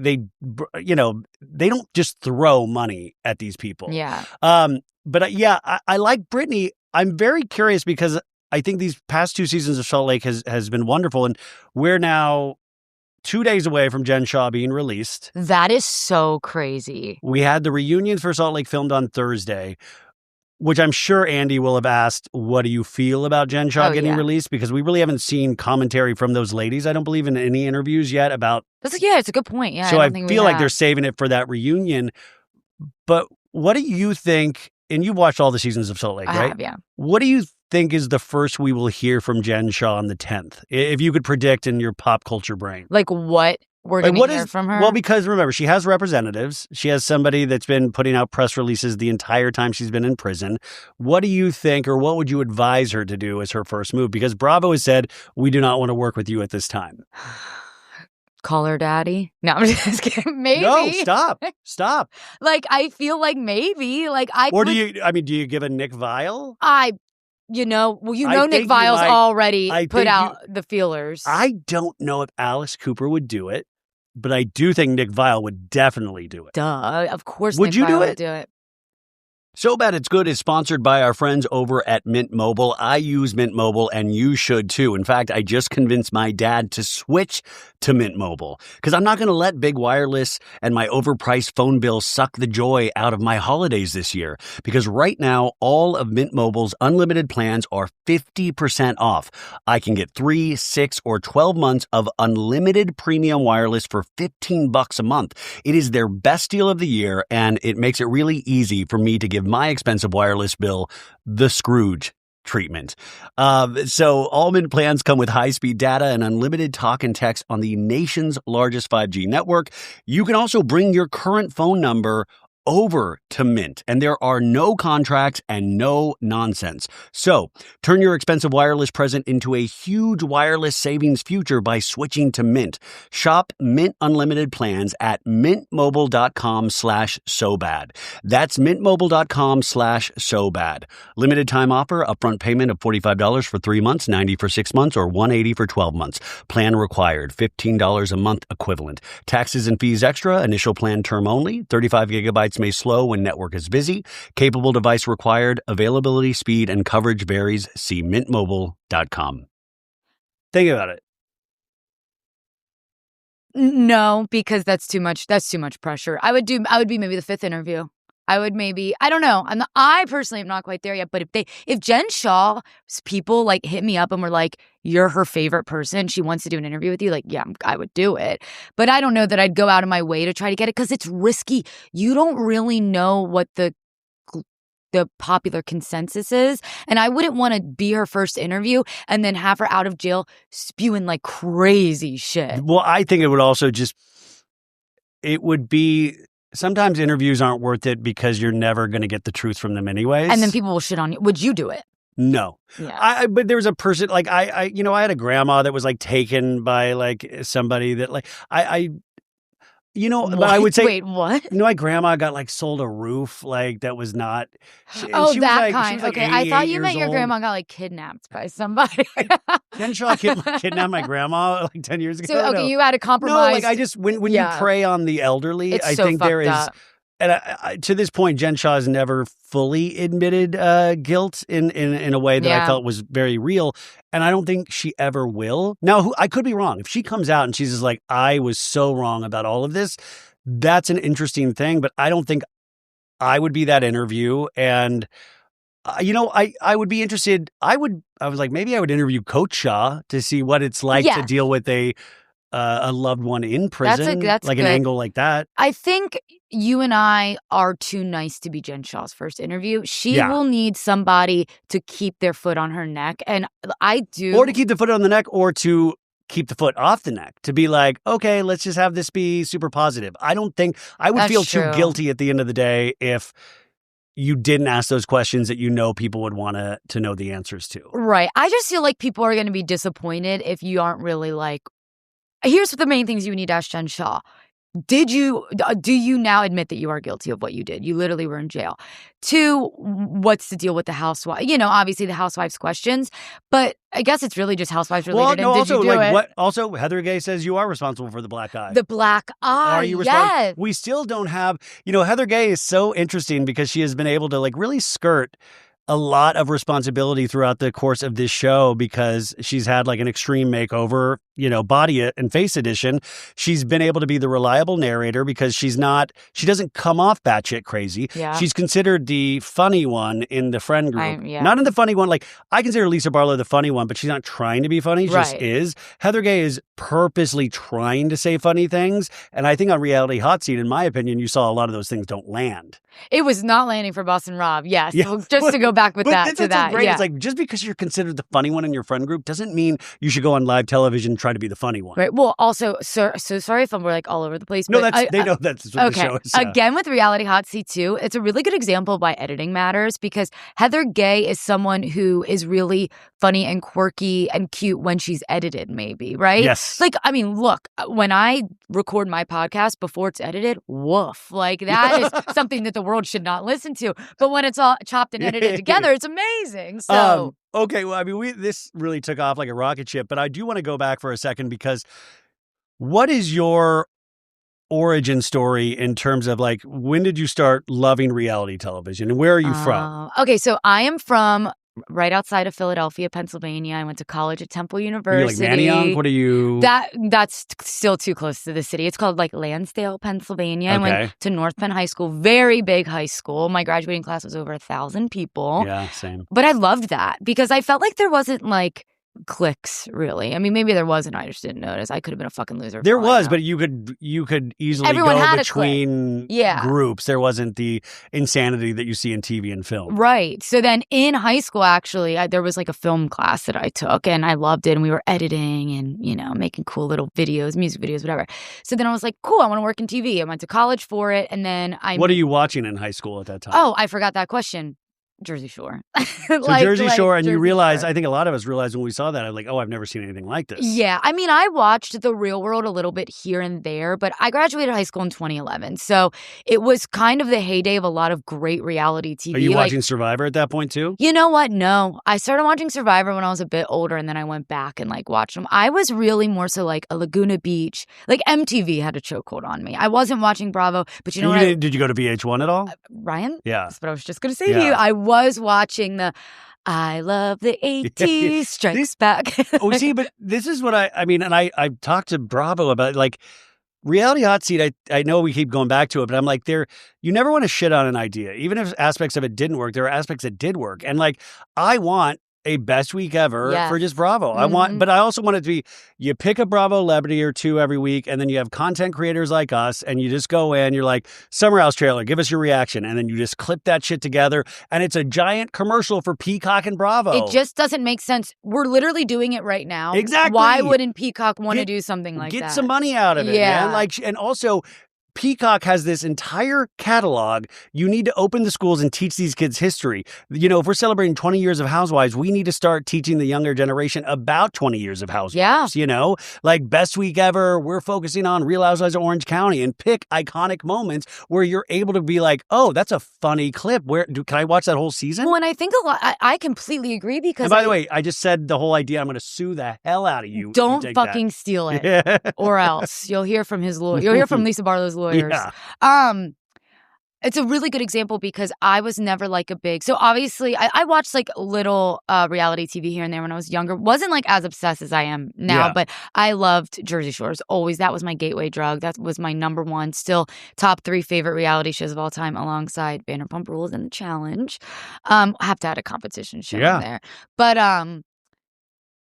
[SPEAKER 1] don't just throw money at these people.
[SPEAKER 2] Yeah.
[SPEAKER 1] But I like Brittany. I'm very curious because I think these past 2 seasons of Salt Lake has been wonderful. And we're now 2 days away from Jen Shah being released.
[SPEAKER 2] That is so crazy.
[SPEAKER 1] We had the reunions for Salt Lake filmed on Thursday, which I'm sure Andy will have asked, what do you feel about Jen Shah getting released? Because we really haven't seen commentary from those ladies, I don't believe, in any interviews yet about...
[SPEAKER 2] it's a good point. Yeah,
[SPEAKER 1] so I feel like they're saving it for that reunion. But what do you think, and you've watched all the seasons of Salt Lake, right?
[SPEAKER 2] I have, yeah.
[SPEAKER 1] What do you think is the first we will hear from Jen Shah on the 10th? If you could predict in your pop culture brain.
[SPEAKER 2] Like what we're going to hear from her?
[SPEAKER 1] Well, because remember, she has representatives. She has somebody that's been putting out press releases the entire time she's been in prison. What do you think, or what would you advise her to do as her first move? Because Bravo has said, we do not want to work with you at this time.
[SPEAKER 2] Call her daddy? No, I'm just kidding. Maybe.
[SPEAKER 1] No, stop.
[SPEAKER 2] Like, I feel like maybe. Like,
[SPEAKER 1] do you give a Nick Viall?
[SPEAKER 2] Nick Viall's already put out the feelers.
[SPEAKER 1] I don't know if Alice Cooper would do it, but I do think Nick Viall would definitely do it.
[SPEAKER 2] Duh, of course
[SPEAKER 1] Would
[SPEAKER 2] Nick
[SPEAKER 1] you
[SPEAKER 2] Viall
[SPEAKER 1] do
[SPEAKER 2] would
[SPEAKER 1] it?
[SPEAKER 2] do it.
[SPEAKER 1] So Bad It's Good is sponsored by our friends over at Mint Mobile. I use Mint Mobile, and you should too. In fact, I just convinced my dad to switch to Mint Mobile because I'm not going to let big wireless and my overpriced phone bill suck the joy out of my holidays this year. Because right now, all of Mint Mobile's unlimited plans are 50% off. I can get 3, 6, or 12 months of unlimited premium wireless for $15 a month. It is their best deal of the year, and it makes it really easy for me to give my expensive wireless bill the Scrooge treatment. So all Mint plans come with high-speed data and unlimited talk and text on the nation's largest 5G network. You can also bring your current phone number over to Mint, and there are no contracts and no nonsense. So turn your expensive wireless present into a huge wireless savings future by switching to Mint. Shop Mint Unlimited plans at mintmobile.com/sobad. That's mintmobile.com/sobad. Limited time offer, upfront payment of $45 for 3 months, $90 for 6 months, or $180 for 12 months. Plan required, $15 a month equivalent. Taxes and fees extra, initial plan term only, 35 gigabytes may slow when network is busy. Capable device required. Availability, speed, and coverage varies. See mintmobile.com. Think about it.
[SPEAKER 2] No, because that's too much. That's too much pressure. I would be maybe the 5th interview. I don't know. I personally am not quite there yet. But if Jen Shah's people like hit me up and were like, you're her favorite person, she wants to do an interview with you, like, yeah, I would do it. But I don't know that I'd go out of my way to try to get it because it's risky. You don't really know what the popular consensus is. And I wouldn't want to be her first interview and then have her out of jail spewing like crazy shit.
[SPEAKER 1] Well, I think it would also it would be... Sometimes interviews aren't worth it because you're never going to get the truth from them anyways.
[SPEAKER 2] And then people will shit on you. Would you do it?
[SPEAKER 1] No.
[SPEAKER 2] Yeah.
[SPEAKER 1] But there was a person, like, I had a grandma that was, like, taken by, like, somebody that, like, but I would say...
[SPEAKER 2] Wait, what?
[SPEAKER 1] My grandma got, like, sold a roof, like, that was not...
[SPEAKER 2] That
[SPEAKER 1] was,
[SPEAKER 2] kind.
[SPEAKER 1] Like,
[SPEAKER 2] okay, I thought you meant your
[SPEAKER 1] old.
[SPEAKER 2] Grandma got, like, kidnapped by somebody.
[SPEAKER 1] Jen Shah kidnapped my grandma, like, 10 years ago.
[SPEAKER 2] So, okay, you had a compromise.
[SPEAKER 1] No, like, I just... When you prey on the elderly,
[SPEAKER 2] it's
[SPEAKER 1] I
[SPEAKER 2] so
[SPEAKER 1] think there is...
[SPEAKER 2] up.
[SPEAKER 1] And to this point, Jen Shah has never fully admitted guilt in a way that I felt was very real. And I don't think she ever will. Now, I could be wrong. If she comes out and she's just like, I was so wrong about all of this, that's an interesting thing. But I don't think I would be that interview. And, I would be interested. I was like, maybe I would interview Coach Shah to see what it's like to deal with a loved one in prison.
[SPEAKER 2] That's
[SPEAKER 1] like
[SPEAKER 2] good.
[SPEAKER 1] An angle like that.
[SPEAKER 2] I think you and I are too nice to be Jen Shah's first interview. She will need somebody to keep their foot on her neck. And I do.
[SPEAKER 1] Or to keep the foot on the neck, or to keep the foot off the neck, to be like, okay, let's just have this be super positive. I don't think I would feel too guilty at the end of the day if you didn't ask those questions that people would want to know the answers to.
[SPEAKER 2] Right. I just feel like people are going to be disappointed if you aren't really like, here's the main things you need to ask Jen Shah. Do you now admit that you are guilty of what you did? You literally were in jail. 2, what's the deal with the housewife? Obviously the housewives questions, but I guess it's really just housewives related.
[SPEAKER 1] Well, no,
[SPEAKER 2] did you do it?
[SPEAKER 1] What? Also, Heather Gay says you are responsible for the black eye.
[SPEAKER 2] The black eye.
[SPEAKER 1] Are you
[SPEAKER 2] responsible?
[SPEAKER 1] Yes. We still don't have. Heather Gay is so interesting because she has been able to like really skirt a lot of responsibility throughout the course of this show because she's had like an extreme makeover, body and face edition. She's been able to be the reliable narrator because she doesn't come off batshit crazy.
[SPEAKER 2] Yeah.
[SPEAKER 1] She's considered the funny one in the friend group.
[SPEAKER 2] Yeah.
[SPEAKER 1] Not in the funny one. Like, I consider Lisa Barlow the funny one, but she's not trying to be funny. She just is. Heather Gay is purposely trying to say funny things. And I think on Reality Hot Seat, in my opinion, you saw a lot of those things don't land.
[SPEAKER 2] It was not landing for Boston Rob. Yes. Yeah. Well, just to go back with that.
[SPEAKER 1] Great.
[SPEAKER 2] Yeah.
[SPEAKER 1] It's like, just because you're considered the funny one in your friend group doesn't mean you should go on live television and try to be the funny one.
[SPEAKER 2] Right. Well, also, so sorry if we're like all over the place.
[SPEAKER 1] No,
[SPEAKER 2] but
[SPEAKER 1] they know that's what the show is. Yeah.
[SPEAKER 2] Again, with Reality Hot Seat 2, it's a really good example of why editing matters because Heather Gay is someone who is really funny and quirky and cute when she's edited, maybe, right?
[SPEAKER 1] Yes.
[SPEAKER 2] Like, I mean, look, when I record my podcast before it's edited, woof. Like, that is something that the world should not listen to. But when it's all chopped and edited together, it's amazing. So...
[SPEAKER 1] Okay, well, I mean, this really took off like a rocket ship, but I do want to go back for a second because what is your origin story in terms of like, when did you start loving reality television and where are you from?
[SPEAKER 2] Okay, so I am from right outside of Philadelphia, Pennsylvania. I went to college at Temple University.
[SPEAKER 1] Are you like Manayunk? What are you?
[SPEAKER 2] That's still too close to the city. It's called like Lansdale, Pennsylvania.
[SPEAKER 1] Okay.
[SPEAKER 2] I went to North Penn High School, very big high school. My graduating class was over 1,000 people.
[SPEAKER 1] Yeah, same.
[SPEAKER 2] But I loved that because I felt like there wasn't like cliques, really. I mean, maybe there was and I just didn't notice. I could have been a fucking loser.
[SPEAKER 1] There was, but you could easily go between groups. There wasn't the insanity that you see in TV and film.
[SPEAKER 2] Right. So then in high school, actually, there was like a film class that I took and I loved it. And we were editing and, making cool little videos, music videos, whatever. So then I was like, cool, I want to work in TV. I went to college for it. And then
[SPEAKER 1] What are you watching in high school at that time?
[SPEAKER 2] Oh, I forgot that question. Jersey Shore.
[SPEAKER 1] So Jersey Shore, and you realize, I think a lot of us realized when we saw that, I'm like, oh, I've never seen anything like this.
[SPEAKER 2] Yeah. I mean, I watched The Real World a little bit here and there, but I graduated high school in 2011. So it was kind of the heyday of a lot of great reality TV.
[SPEAKER 1] Are you watching Survivor at that point too?
[SPEAKER 2] You know what? No. I started watching Survivor when I was a bit older, and then I went back and like watched them. I was really more so like a Laguna Beach. Like MTV had a chokehold on me. I wasn't watching Bravo, but you know what?
[SPEAKER 1] Did you go to VH1 at all?
[SPEAKER 2] Ryan?
[SPEAKER 1] Yeah.
[SPEAKER 2] That's what I was just going to say to you. I was watching the I love the 80s Strikes Back.
[SPEAKER 1] See, but this is what I mean, and I've talked to Bravo about, like, Reality Hot Seat, I know we keep going back to it, but I'm like, you never want to shit on an idea. Even if aspects of it didn't work, there are aspects that did work. And like, I want a best week ever for just Bravo. But I also want it to be, you pick a Bravo celebrity or two every week, and then you have content creators like us, and you just go in, you're like, Summer House trailer, give us your reaction. And then you just clip that shit together, and it's a giant commercial for Peacock and Bravo.
[SPEAKER 2] It just doesn't make sense. We're literally doing it right now.
[SPEAKER 1] Exactly.
[SPEAKER 2] Why wouldn't Peacock want to do something like that?
[SPEAKER 1] Get some money out of it, man. Like, and also, Peacock has this entire catalog. You need to open the schools and teach these kids history. If we're celebrating 20 years of Housewives, we need to start teaching the younger generation about 20 years of Housewives.
[SPEAKER 2] Yeah.
[SPEAKER 1] Like best week ever, we're focusing on Real Housewives of Orange County and pick iconic moments where you're able to be like, oh, that's a funny clip. Can I watch that whole season?
[SPEAKER 2] Well, and I think a lot, I completely agree because.
[SPEAKER 1] And by the way, I just said the whole idea. I'm going to sue the hell out of you.
[SPEAKER 2] Don't fucking steal it, or else you'll hear from his lawyer. You'll hear from Lisa Barlow's lawyers.
[SPEAKER 1] Yeah.
[SPEAKER 2] It's a really good example because I was never like a big. So obviously, I watched like little reality TV here and there when I was younger. Wasn't like as obsessed as I am now, but I loved Jersey Shore. Always, that was my gateway drug. That was my number one, still top 3 favorite reality shows of all time, alongside Vanderpump Rules and The Challenge. I have to add a competition show in there, but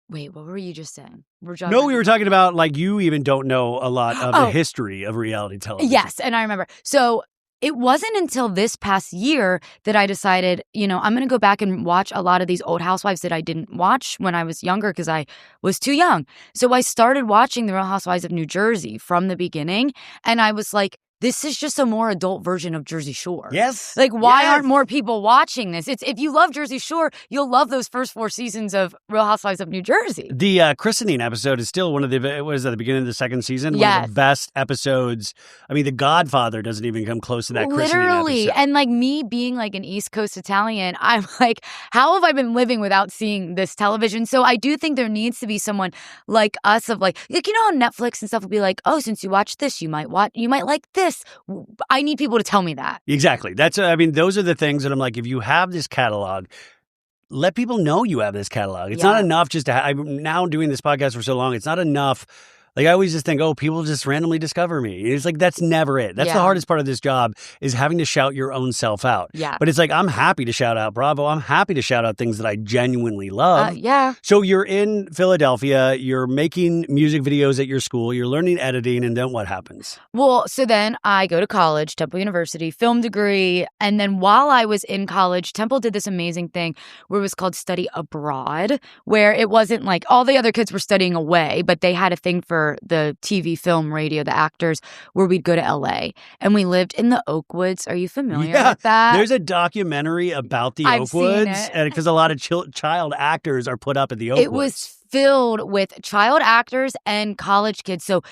[SPEAKER 2] wait, what were you just saying?
[SPEAKER 1] We were talking about like you even don't know a lot of the history of reality television.
[SPEAKER 2] Yes, and I remember. So it wasn't until this past year that I decided, I'm going to go back and watch a lot of these old Housewives that I didn't watch when I was younger because I was too young. So I started watching The Real Housewives of New Jersey from the beginning, and I was like, this is just a more adult version of Jersey Shore.
[SPEAKER 1] Yes.
[SPEAKER 2] Like, why aren't more people watching this? If you love Jersey Shore, you'll love those first 4 seasons of Real Housewives of New Jersey.
[SPEAKER 1] The christening episode is still one of the, what is that, the beginning of the second season? One of the best episodes. I mean, The Godfather doesn't even come close to that christening episode.
[SPEAKER 2] And like me being like an East Coast Italian, I'm like, how have I been living without seeing this television? So I do think there needs to be someone like us of like how Netflix and stuff will be like, oh, since you watch this, you might like this I need people to tell me that.
[SPEAKER 1] Exactly. Those are the things that I'm like, if you have this catalog, let people know you have this catalog. It's not enough just to I'm now doing this podcast for so long. It's not enough. Like, I always just think, oh, people just randomly discover me. It's like, that's never it. That's the hardest part of this job, is having to shout your own self out.
[SPEAKER 2] Yeah.
[SPEAKER 1] But it's like, I'm happy to shout out Bravo. I'm happy to shout out things that I genuinely love.
[SPEAKER 2] Yeah.
[SPEAKER 1] So you're in Philadelphia. You're making music videos at your school. You're learning editing. And then what happens?
[SPEAKER 2] Well, so then I go to college, Temple University, film degree. And then while I was in college, Temple did this amazing thing where it was called Study Abroad, where it wasn't like all the other kids were studying away, but they had a thing for the TV, film, radio, the actors, where we'd go to LA. And we lived in the Oakwoods. Are you familiar with that?
[SPEAKER 1] There's a documentary about the Oakwoods, because a lot of child actors are put up at the Oakwoods.
[SPEAKER 2] It was filled with child actors and college kids. So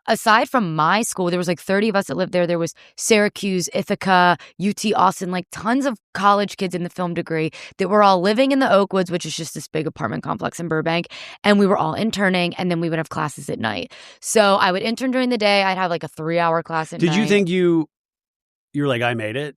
[SPEAKER 2] aside from my school, there was like 30 of us that lived there. There was Syracuse, Ithaca, UT Austin, like tons of college kids in the film degree that were all living in the Oakwoods, which is just this big apartment complex in Burbank. And we were all interning, and then we would have classes at night. So I would intern during the day. I'd have like a 3-hour class at night.
[SPEAKER 1] Did you think you're like, I made it?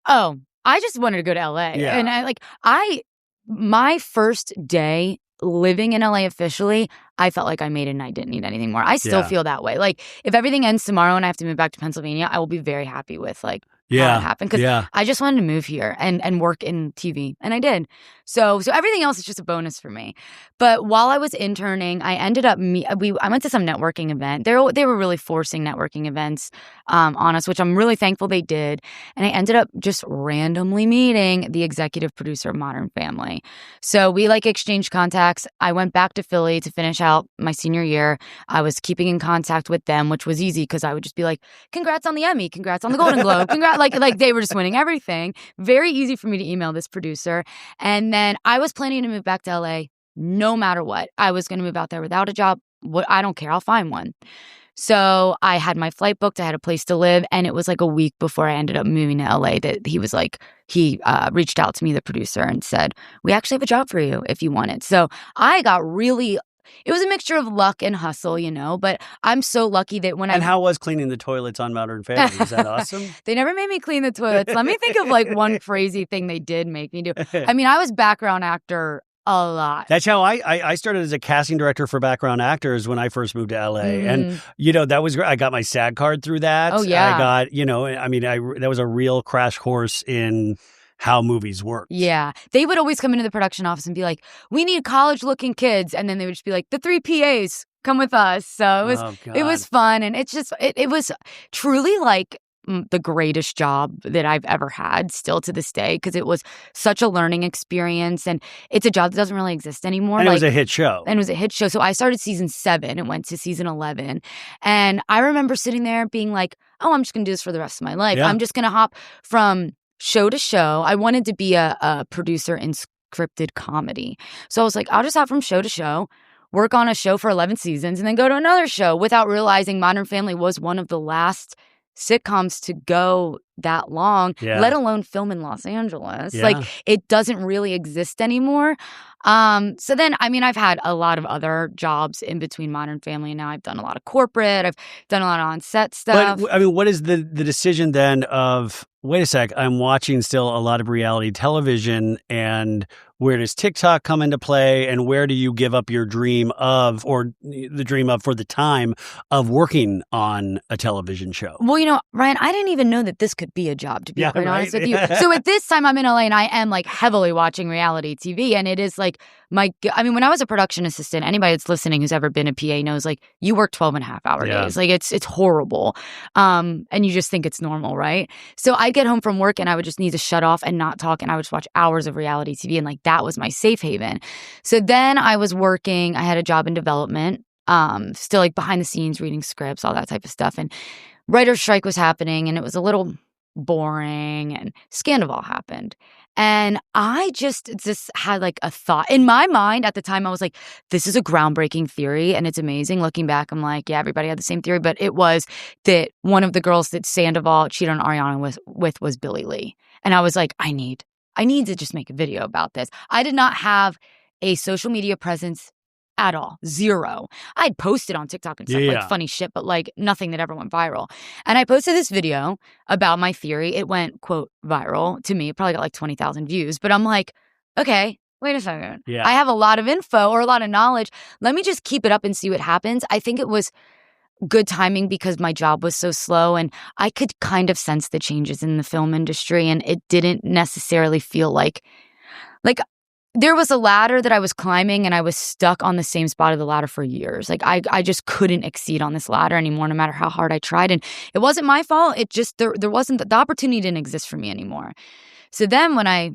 [SPEAKER 2] Oh, I just wanted to go to LA.
[SPEAKER 1] Yeah.
[SPEAKER 2] And my first day living in LA officially, I felt like I made it and I didn't need anything more. I still feel that way. Like, if everything ends tomorrow and I have to move back to Pennsylvania, I will be very happy with how it happened. Because I just wanted to move here and work in TV. And I did. So everything else is just a bonus for me. But while I was interning, I ended up, I went to some networking event. They were really forcing networking events on us, which I'm really thankful they did. And I ended up just randomly meeting the executive producer of Modern Family. So we exchanged contacts. I went back to Philly to finish out my senior year. I was keeping in contact with them, which was easy because I would just be like, congrats on the Emmy, congrats on the Golden Globe, congrats. Like they were just winning everything. Very easy for me to email this producer. And then I was planning to move back to LA no matter what. I was going to move out there without a job. I don't care. I'll find one. So I had my flight booked. I had a place to live. And it was like a week before I ended up moving to LA that he was like, he reached out to me, the producer, and said, we actually have a job for you if you want it. So I got it was a mixture of luck and hustle, but I'm so lucky that
[SPEAKER 1] And how was cleaning the toilets on Modern Family? Is that awesome?
[SPEAKER 2] They never made me clean the toilets. Let me think of one crazy thing they did make me do. I mean, I was background actor a lot.
[SPEAKER 1] That's how I started as a casting director for background actors when I first moved to LA. And, that was great. I got my SAG card through that.
[SPEAKER 2] Oh, yeah.
[SPEAKER 1] I got, that was a real crash course in how movies work.
[SPEAKER 2] Yeah. They would always come into the production office and be like, we need college-looking kids. And then they would just be like, the 3 PAs, come with us. So it was fun. And it's just, it was truly the greatest job that I've ever had still to this day, because it was such a learning experience, and it's a job that doesn't really exist anymore.
[SPEAKER 1] And it was a hit show.
[SPEAKER 2] So I started season 7 and went to season 11. And I remember sitting there being like, oh, I'm just going to do this for the rest of my life. Yeah. I'm just going to hop from show to show. I wanted to be a producer in scripted comedy. So I was like, I'll just hop from show to show, work on a show for 11 seasons, and then go to another show, without realizing Modern Family was one of the last sitcoms to go that long, let alone film in Los Angeles. Yeah. It doesn't really exist anymore. So then, I've had a lot of other jobs in between Modern Family, and now I've done a lot of corporate. I've done a lot of on-set stuff.
[SPEAKER 1] But, what is the decision then of, wait a sec, I'm watching still a lot of reality television, and where does TikTok come into play, and where do you give up your dream of, or the dream of for the time of working on a television show?
[SPEAKER 2] Well, Ryan, I didn't even know that this could be a job, to be quite honest with you. So at this time, I'm in LA, and I am heavily watching reality TV, and it is when I was a production assistant, anybody that's listening who's ever been a PA knows, you work 12.5-hour days. It's horrible. And you just think it's normal, right? So I'd get home from work, and I would just need to shut off and not talk, and I would just watch hours of reality TV, and that was my safe haven. So then I was working, I had a job in development, still behind the scenes, reading scripts, all that type of stuff. And writer's strike was happening, and it was a little boring, and Scandival happened. And I just had a thought in my mind at the time. I was like, this is a groundbreaking theory, and it's amazing. Looking back, I'm like, yeah, everybody had the same theory, but it was that one of the girls that Sandoval cheated on Ariana with was Billie Lee. And I was like, I need to just make a video about this. I did not have a social media presence at all. Zero. I'd posted on TikTok and stuff, like funny shit, but like nothing that ever went viral. And I posted this video about my theory. It went, quote, viral to me. It probably got like 20,000 views. But I'm like, okay, wait a second.
[SPEAKER 1] Yeah.
[SPEAKER 2] I have a lot of info or a lot of knowledge. Let me just keep it up and see what happens. I think it was good timing because my job was so slow and I could kind of sense the changes in the film industry, and it didn't necessarily feel like there was a ladder that I was climbing and I was stuck on the same spot of the ladder for years. Like I just couldn't exceed on this ladder anymore, no matter how hard I tried. And it wasn't my fault. It just, there wasn't, the opportunity didn't exist for me anymore. So then when I,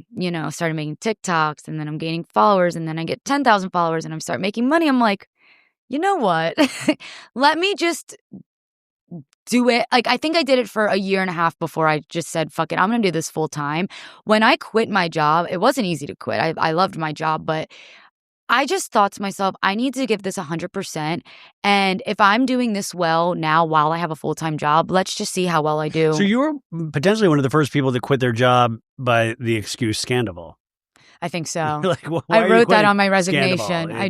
[SPEAKER 2] started making TikToks, and then I'm gaining followers, and then I get 10,000 followers and I start making money, I'm like, you know what? Let me just do it. Like, I think I did it for a year and a half before I just said, fuck it, I'm going to do this full time. When I quit my job, it wasn't easy to quit. I loved my job, but I just thought to myself, I need to give this 100%. And if I'm doing this well now while I have a full-time job, let's just see how well I do.
[SPEAKER 1] So you were potentially one of the first people to quit their job by the excuse Scandival.
[SPEAKER 2] I think so.
[SPEAKER 1] Like,
[SPEAKER 2] I wrote that on my resignation.
[SPEAKER 1] Scandival?
[SPEAKER 2] I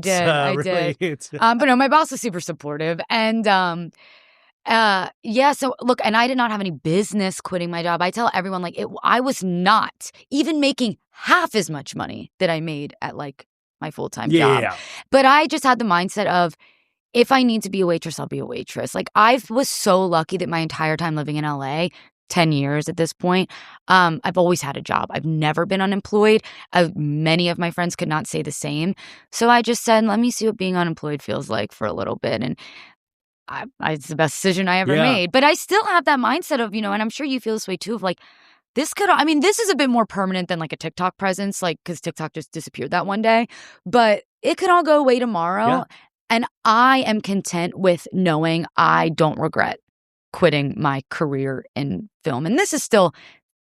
[SPEAKER 2] did. But no, my boss was super supportive. And so look, and I did not have any business quitting my job. I tell everyone, like, I was not even making half as much money that I made at like my full-time job. Yeah. But I just had the mindset of, if I need to be a waitress, I'll be a waitress. Like, I was so lucky that my entire time living in LA, 10 years at this point, I've always had a job. I've never been unemployed. Many of my friends could not say the same. So I just said, let me see what being unemployed feels like for a little bit. And it's the best decision I ever made. But I still have that mindset of, and I'm sure you feel this way too, of like, this is a bit more permanent than like a TikTok presence, like, because TikTok just disappeared that one day. But it could all go away tomorrow. Yeah. And I am content with knowing I don't regret quitting my career in film. And this is still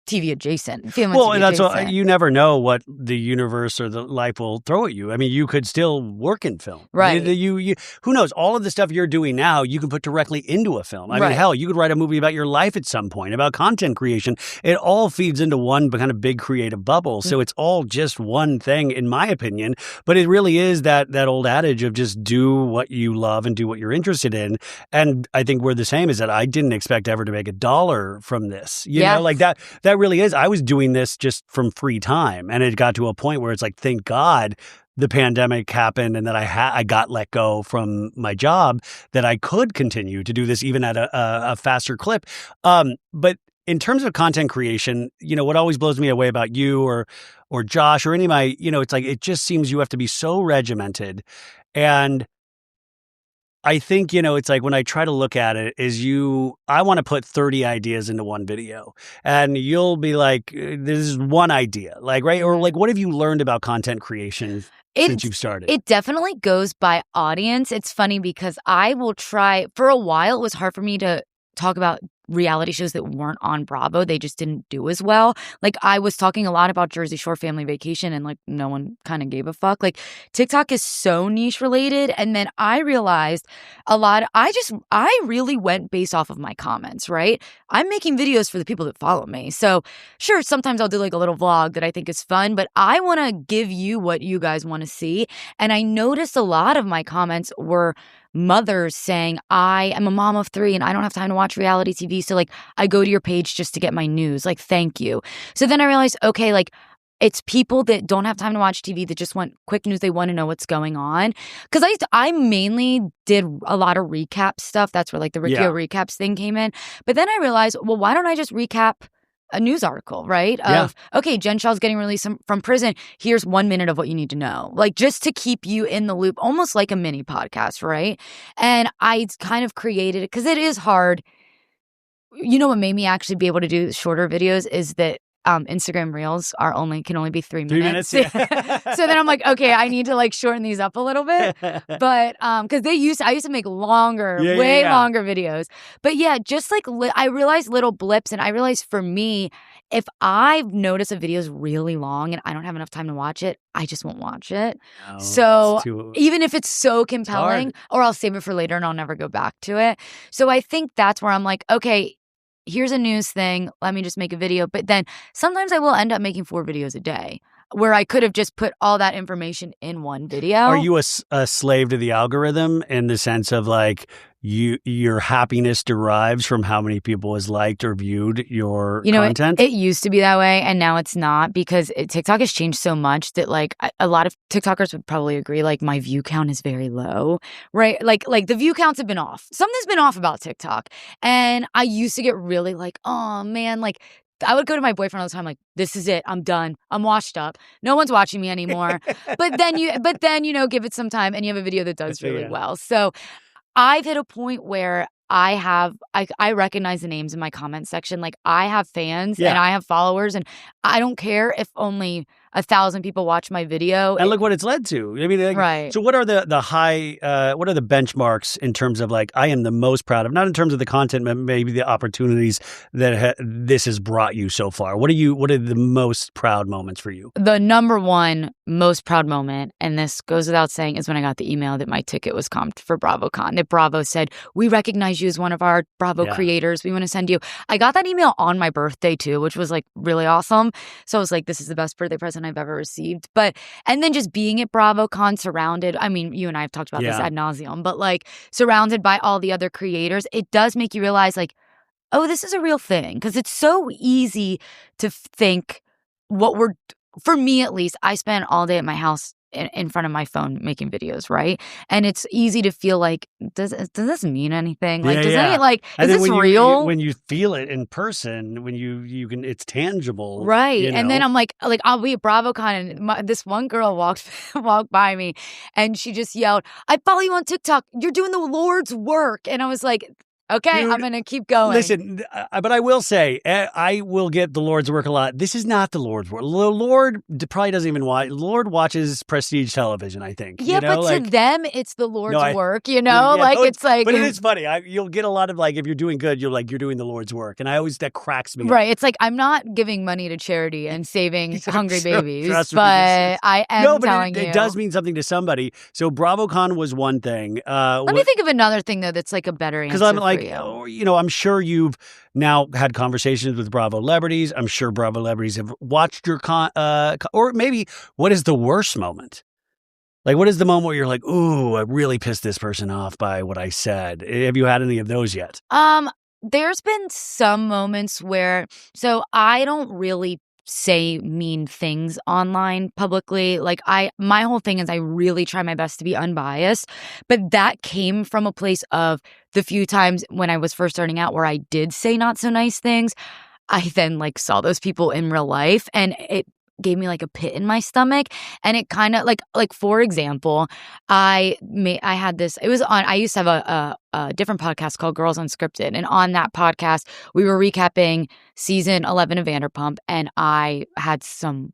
[SPEAKER 2] TV adjacent. Well,
[SPEAKER 1] and that's what, you never know what the universe or the life will throw at you. I mean, you could still work in film.
[SPEAKER 2] Right.
[SPEAKER 1] You who knows? All of the stuff you're doing now, you can put directly into a film. I mean, hell, you could write a movie about your life at some point, about content creation. It all feeds into one kind of big creative bubble. So it's all just one thing, in my opinion. But it really is that old adage of just do what you love and do what you're interested in. And I think we're the same, is that I didn't expect ever to make $1 from this. You know, like that really is. I was doing this just from free time, and it got to a point where it's like, thank God the pandemic happened and that I got let go from my job, that I could continue to do this even at a faster clip. But in terms of content creation, what always blows me away about you or Josh or any of my, it's like, it just seems you have to be so regimented. And I think, it's like, when I try to look at it, I want to put 30 ideas into one video, and you'll be like, this is one idea, like, right? Or like, what have you learned about content creation since you've started?
[SPEAKER 2] It definitely goes by audience. It's funny because I will try, for a while, it was hard for me to talk about reality shows that weren't on Bravo. They just didn't do as well. Like, I was talking a lot about Jersey Shore Family Vacation, and like, no one kind of gave a fuck. Like, TikTok is so niche related. And then I realized I really went based off of my comments, right? I'm making videos for the people that follow me. So sure, sometimes I'll do like a little vlog that I think is fun, but I want to give you what you guys want to see. And I noticed a lot of my comments were mothers saying, I am a mom of 3 and I don't have time to watch reality TV. So like, I go to your page just to get my news. Like, thank you. So then I realized, okay, like, it's people that don't have time to watch TV, that just want quick news. They want to know what's going on. Because I mainly did a lot of recap stuff. That's where like the Riccio recaps thing came in. But then I realized, well, why don't I just recap a news article, right? Okay, Jen Shah's getting released from prison. Here's 1 minute of what you need to know. Like, just to keep you in the loop, almost like a mini podcast, right? And I kind of created it because it is hard. What made me actually be able to do shorter videos is that Instagram Reels can only be 3 minutes.
[SPEAKER 1] 3 minutes, yeah.
[SPEAKER 2] So then I'm like, okay, I need to like shorten these up a little bit. But because I used to make longer, longer videos. But yeah, just like I realized little blips, and I realized for me, if I've noticed a video is really long and I don't have enough time to watch it, I just won't watch it. No, so even if it's so compelling, or I'll save it for later and I'll never go back to it. So I think that's where I'm like, okay, here's a news thing. Let me just make a video. But then sometimes I will end up making 4 videos a day. where I could have just put all that information in one video.
[SPEAKER 1] Are you a slave to the algorithm in the sense of like your happiness derives from how many people has liked or viewed your content?
[SPEAKER 2] It used to be that way, and now it's not, because TikTok has changed so much that like a lot of TikTokers would probably agree, like my view count is very low, right? Like the view counts have been off. Something's been off about TikTok, and I used to get really like, oh man, like I would go to my boyfriend all the time, like, this is it. I'm done. I'm washed up. No one's watching me anymore. But then give it some time and you have a video that does really well. So I've hit a point where I recognize the names in my comment section. Like, I have fans and I have followers, and I don't care if only 1,000 people watch my video.
[SPEAKER 1] And look what it's led to. I mean, like,
[SPEAKER 2] right.
[SPEAKER 1] So what are the high, what are the benchmarks in terms of like, I am the most proud of, not in terms of the content, but maybe the opportunities that this has brought you so far? What are the most proud moments for you?
[SPEAKER 2] The number one most proud moment, and this goes without saying, is when I got the email that my ticket was comped for BravoCon, that Bravo said, we recognize you as one of our Bravo creators. We want to send you. I got that email on my birthday too, which was like really awesome. So I was like, this is the best birthday present I've ever received. And then just being at BravoCon surrounded, I mean, you and I have talked about this ad nauseum, but like surrounded by all the other creators, it does make you realize like, oh, this is a real thing. Because it's so easy to think for me at least, I spend all day at my house in front of my phone making videos, right? And it's easy to feel like, does this mean anything? Like, is this real?
[SPEAKER 1] When you feel it in person, when you can, it's tangible,
[SPEAKER 2] right?
[SPEAKER 1] You know?
[SPEAKER 2] And then I'm like I'll be at BravoCon, and this one girl walked by me, and she just yelled, "I follow you on TikTok. You're doing the Lord's work." And I was like, okay, dude, I'm going to keep going.
[SPEAKER 1] Listen, but I will say, I will get the Lord's work a lot. This is not the Lord's work. The Lord probably doesn't even watch. The Lord watches prestige television, I think.
[SPEAKER 2] Yeah, but
[SPEAKER 1] like,
[SPEAKER 2] to them, it's the Lord's work, you know? It's like...
[SPEAKER 1] But it is funny. You'll get a lot of, like, if you're doing good, you're doing the Lord's work. And that cracks me
[SPEAKER 2] Right.
[SPEAKER 1] up.
[SPEAKER 2] It's like, I'm not giving money to charity and saving hungry babies, but I am telling you.
[SPEAKER 1] It does mean something to somebody. So BravoCon was one thing.
[SPEAKER 2] Let me think of another thing, though, that's like a better answer.
[SPEAKER 1] Because I'm like,
[SPEAKER 2] for you.
[SPEAKER 1] I'm sure you've now had conversations with Bravo celebrities. I'm sure Bravo celebrities have watched your or maybe what is the worst moment? Like, what is the moment where you're like, ooh, I really pissed this person off by what I said? Have you had any of those yet?
[SPEAKER 2] There's been some moments where, so I don't really say mean things online publicly. Like my whole thing is I really try my best to be unbiased, but that came from a place of the few times when I was first starting out where I did say not so nice things. I then like saw those people in real life, and it gave me like a pit in my stomach. And it kind of like for example, I had this, it was on, I used to have a different podcast called Girls Unscripted. And on that podcast, we were recapping season 11 of Vanderpump. And I had some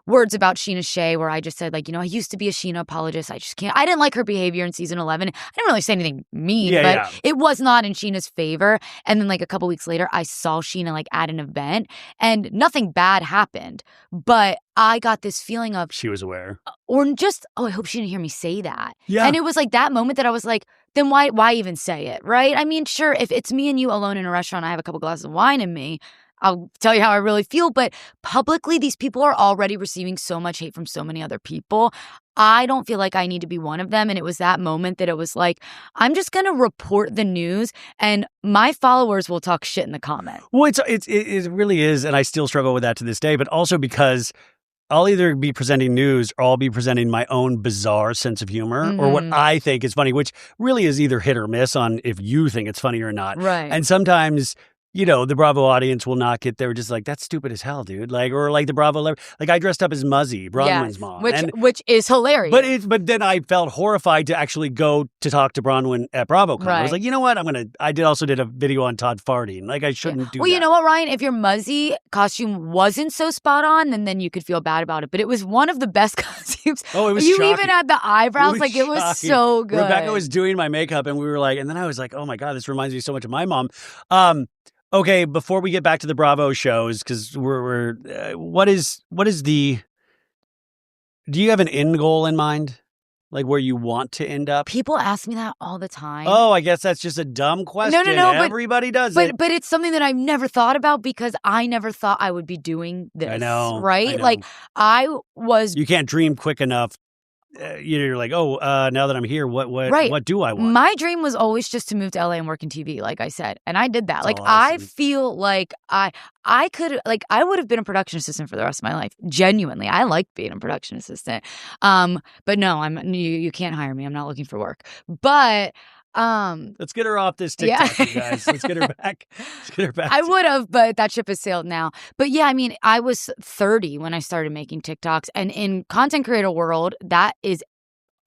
[SPEAKER 2] words about Sheena Shea where I just said, like, I used to be a Sheena apologist. I just can't. I didn't like her behavior in season 11. I didn't really say anything mean, but it was not in Sheena's favor. And then like a couple weeks later, I saw Sheena like at an event, and nothing bad happened. But I got this feeling of
[SPEAKER 1] she was aware,
[SPEAKER 2] or just, I hope she didn't hear me say that.
[SPEAKER 1] Yeah.
[SPEAKER 2] And it was like that moment that I was like, then why even say it, right? I mean, sure, if it's me and you alone in a restaurant, I have a couple glasses of wine in me, I'll tell you how I really feel. But publicly, these people are already receiving so much hate from so many other people. I don't feel like I need to be one of them. And it was that moment that it was like, I'm just going to report the news, and my followers will talk shit in the comments.
[SPEAKER 1] Well, it really is. And I still struggle with that to this day, but also because I'll either be presenting news or I'll be presenting my own bizarre sense of humor or what I think is funny, which really is either hit or miss on if you think it's funny or not.
[SPEAKER 2] Right.
[SPEAKER 1] And sometimes, the Bravo audience will not get there. Just like, that's stupid as hell, dude. Like, or like the Bravo, like I dressed up as Muzzy, Bronwyn's mom.
[SPEAKER 2] Which is hilarious.
[SPEAKER 1] But then I felt horrified to actually go to talk to Bronwyn at BravoCon. Right. I was like, you know what? I also did a video on Todd farting. Like, I shouldn't do that.
[SPEAKER 2] Well, you know what, Ryan? If your Muzzy costume wasn't so spot on, then you could feel bad about it. But it was one of the best costumes.
[SPEAKER 1] Oh, it was
[SPEAKER 2] You
[SPEAKER 1] shocking.
[SPEAKER 2] even had the eyebrows. It was so good.
[SPEAKER 1] Rebecca was doing my makeup, and we were like, and then I was like, oh my God, this reminds me so much of my mom. Okay, before we get back to the Bravo shows, because what is the? Do you have an end goal in mind? Like where you want to end up?
[SPEAKER 2] People ask me that all the time.
[SPEAKER 1] Oh, I guess that's just a dumb question.
[SPEAKER 2] No.
[SPEAKER 1] Everybody does it.
[SPEAKER 2] But it's something that I've never thought about because I never thought I would be doing this.
[SPEAKER 1] I know.
[SPEAKER 2] Right?
[SPEAKER 1] I know.
[SPEAKER 2] Like I was.
[SPEAKER 1] You can't dream quick enough. You're like, now that I'm here, what do I want?
[SPEAKER 2] My dream was always just to move to LA and work in TV, like I said. And I did that.
[SPEAKER 1] That's awesome.
[SPEAKER 2] I feel like I would have been a production assistant for the rest of my life. Genuinely. I like being a production assistant. But no, you can't hire me. I'm not looking for work. But
[SPEAKER 1] let's get her off this TikTok, you guys. Let's get her back.
[SPEAKER 2] I would have, but that ship has sailed now. But yeah, I mean, I was 30 when I started making TikToks, and in content creator world, that is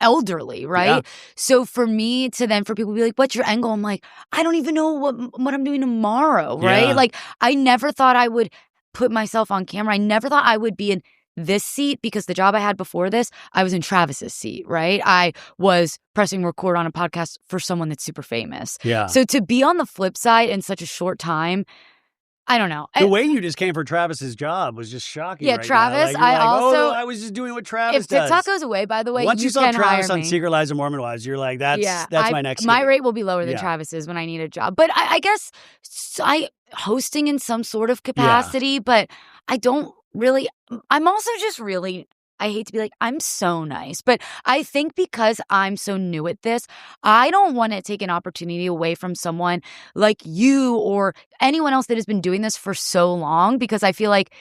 [SPEAKER 2] elderly, right?
[SPEAKER 1] Yeah.
[SPEAKER 2] So for me to then for people to be like, what's your end goal? I'm like, I don't even know what I'm doing tomorrow, right?
[SPEAKER 1] Yeah.
[SPEAKER 2] Like I never thought I would put myself on camera. I never thought I would be in this seat because the job I had before this, I was in Travis's seat, right? I was pressing record on a podcast for someone that's super famous.
[SPEAKER 1] Yeah.
[SPEAKER 2] So to be on the flip side in such a short time, I don't know.
[SPEAKER 1] The way you just came for Travis's job was just shocking.
[SPEAKER 2] Yeah,
[SPEAKER 1] right
[SPEAKER 2] Travis,
[SPEAKER 1] now. Like,
[SPEAKER 2] I
[SPEAKER 1] I was just doing what Travis does.
[SPEAKER 2] If TikTok goes away, by the way,
[SPEAKER 1] once you saw
[SPEAKER 2] can
[SPEAKER 1] Travis
[SPEAKER 2] hire
[SPEAKER 1] on
[SPEAKER 2] me.
[SPEAKER 1] Secret Lives of Mormon Wives, you're like, that's my next.
[SPEAKER 2] My
[SPEAKER 1] gig.
[SPEAKER 2] rate will be lower than Travis's when I need a job. But I guess hosting in some sort of capacity, but I don't really. I'm also just really. I hate to be like, I'm so nice. But I think because I'm so new at this, I don't want to take an opportunity away from someone like you or anyone else that has been doing this for so long because I feel like,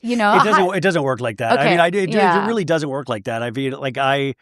[SPEAKER 2] you know.
[SPEAKER 1] It doesn't work like that.
[SPEAKER 2] Okay,
[SPEAKER 1] I mean, it really doesn't work like that. I feel like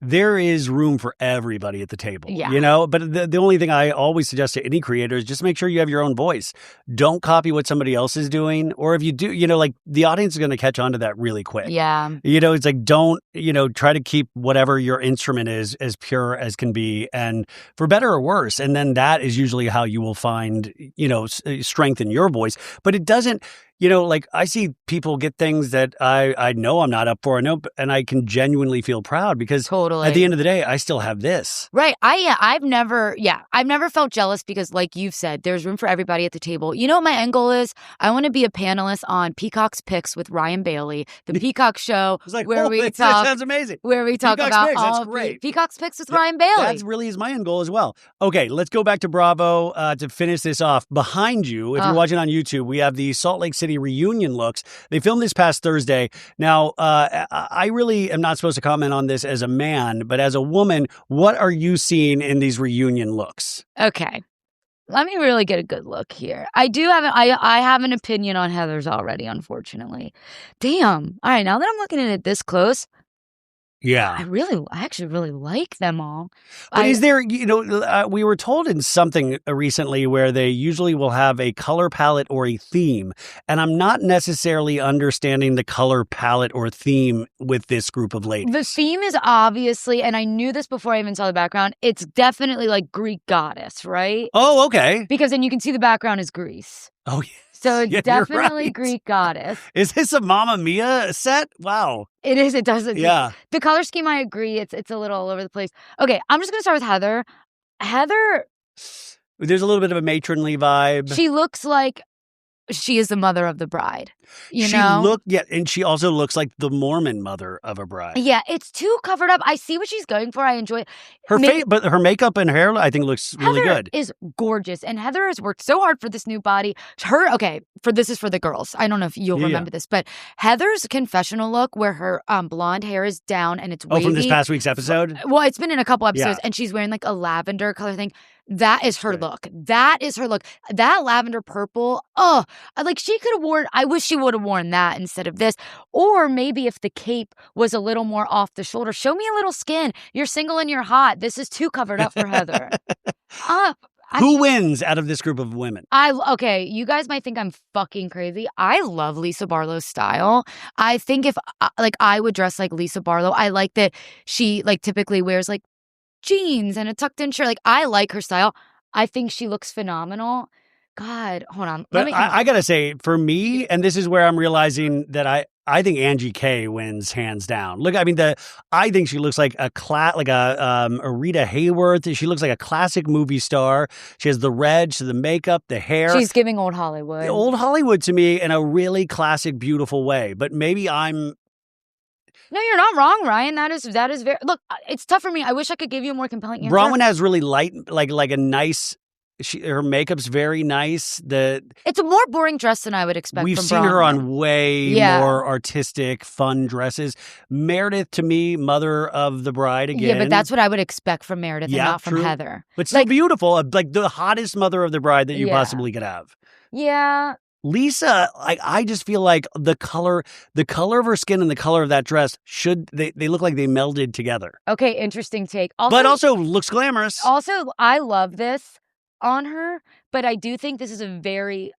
[SPEAKER 1] there is room for everybody at the table, you know? But the only thing I always suggest to any creator is just make sure you have your own voice. Don't copy what somebody else is doing. Or if you do, you know, like the audience is going to catch on to that really quick.
[SPEAKER 2] Yeah.
[SPEAKER 1] You know, it's like, don't, you know, try to keep whatever your instrument is as pure as can be and for better or worse. And then that is usually how you will find, you know, strength in your voice. But it doesn't. You know, like I see people get things that I know I'm not up for, and I can genuinely feel proud because at the end of the day, I still have this.
[SPEAKER 2] Right. I've never felt jealous because like you've said, there's room for everybody at the table. You know what my end goal is? I want to be a panelist on Peacock's Picks with Ryan Bailey, the Peacock show where we talk.
[SPEAKER 1] That sounds amazing.
[SPEAKER 2] Where we talk
[SPEAKER 1] Peacock's
[SPEAKER 2] about
[SPEAKER 1] Picks,
[SPEAKER 2] all
[SPEAKER 1] that's great.
[SPEAKER 2] Peacock's Picks with Ryan Bailey.
[SPEAKER 1] That really is my end goal as well. Okay, let's go back to Bravo to finish this off. Behind you, if you're watching on YouTube, we have the Salt Lake City reunion looks. They filmed this past Thursday. Now, I really am not supposed to comment on this as a man, but as a woman, what are you seeing in these reunion looks?
[SPEAKER 2] Okay. Let me really get a good look here. I have an opinion on Heather's already, unfortunately. Damn. All right, now that I'm looking at it this close,
[SPEAKER 1] yeah,
[SPEAKER 2] I actually really like them all.
[SPEAKER 1] But is there, you know, we were told in something recently where they usually will have a color palette or a theme, and I'm not necessarily understanding the color palette or theme with this group of ladies.
[SPEAKER 2] The theme is obviously, and I knew this before I even saw the background, it's definitely like Greek goddess, right?
[SPEAKER 1] Oh, okay.
[SPEAKER 2] Because then you can see the background is Greece.
[SPEAKER 1] Oh, yeah.
[SPEAKER 2] So it's definitely
[SPEAKER 1] right.
[SPEAKER 2] Greek goddess.
[SPEAKER 1] Is this a Mamma Mia set? Wow.
[SPEAKER 2] It is. It does.
[SPEAKER 1] Yeah.
[SPEAKER 2] The color scheme, I agree. It's a little all over the place. Okay, I'm just going to start with Heather. Heather.
[SPEAKER 1] There's a little bit of a matronly vibe.
[SPEAKER 2] She looks like she is the mother of the bride. You know?
[SPEAKER 1] And she also looks like the Mormon mother of a bride.
[SPEAKER 2] Yeah, it's too covered up. I see what she's going for. I enjoy it.
[SPEAKER 1] But her makeup and hair, I think, looks really
[SPEAKER 2] Heather
[SPEAKER 1] good.
[SPEAKER 2] Is gorgeous, and Heather has worked so hard for this new body. This is for the girls. I don't know if you'll remember this, but Heather's confessional look, where her blonde hair is down and it's wavy.
[SPEAKER 1] Oh, from this past week's episode.
[SPEAKER 2] Well, it's been in a couple episodes, and she's wearing like a lavender color thing. That is her look. That is her look. That lavender purple. Oh, like she could have worn. I wish she would have worn that instead of this. Or maybe if the cape was a little more off the shoulder. Show me a little skin. You're single and you're hot. This is too covered up for Heather.
[SPEAKER 1] Who wins out of this group of women?
[SPEAKER 2] Okay, you guys might think I'm fucking crazy. I love Lisa Barlow's style. I think if I would dress like Lisa Barlow. I like that she typically wears jeans and a tucked in shirt. I like her style. I think she looks phenomenal. God, hold on.
[SPEAKER 1] But I gotta say, for me, and this is where I'm realizing that I think Angie K wins hands down. Look, I mean, I think she looks like a Rita Hayworth. She looks like a classic movie star. She has the red, the makeup, the hair.
[SPEAKER 2] She's giving old Hollywood.
[SPEAKER 1] Old Hollywood to me in a really classic, beautiful way. But maybe
[SPEAKER 2] No, you're not wrong, Ryan. That is very. Look, it's tough for me. I wish I could give you a more compelling answer.
[SPEAKER 1] Bronwyn has really light, like a nice. Her makeup's very nice.
[SPEAKER 2] It's a more boring dress than I would expect.
[SPEAKER 1] We've
[SPEAKER 2] from
[SPEAKER 1] seen
[SPEAKER 2] Bronwyn.
[SPEAKER 1] her on way more artistic, fun dresses. Meredith, to me, mother of the bride again.
[SPEAKER 2] Yeah, but that's what I would expect from Meredith and not from Heather.
[SPEAKER 1] But still beautiful, like the hottest mother of the bride that you possibly could have.
[SPEAKER 2] Yeah.
[SPEAKER 1] Lisa, I just feel like the color of her skin and the color of that dress they look like they melded together.
[SPEAKER 2] Okay, interesting take.
[SPEAKER 1] But also looks glamorous.
[SPEAKER 2] Also, I love this on her, but I do think this is a very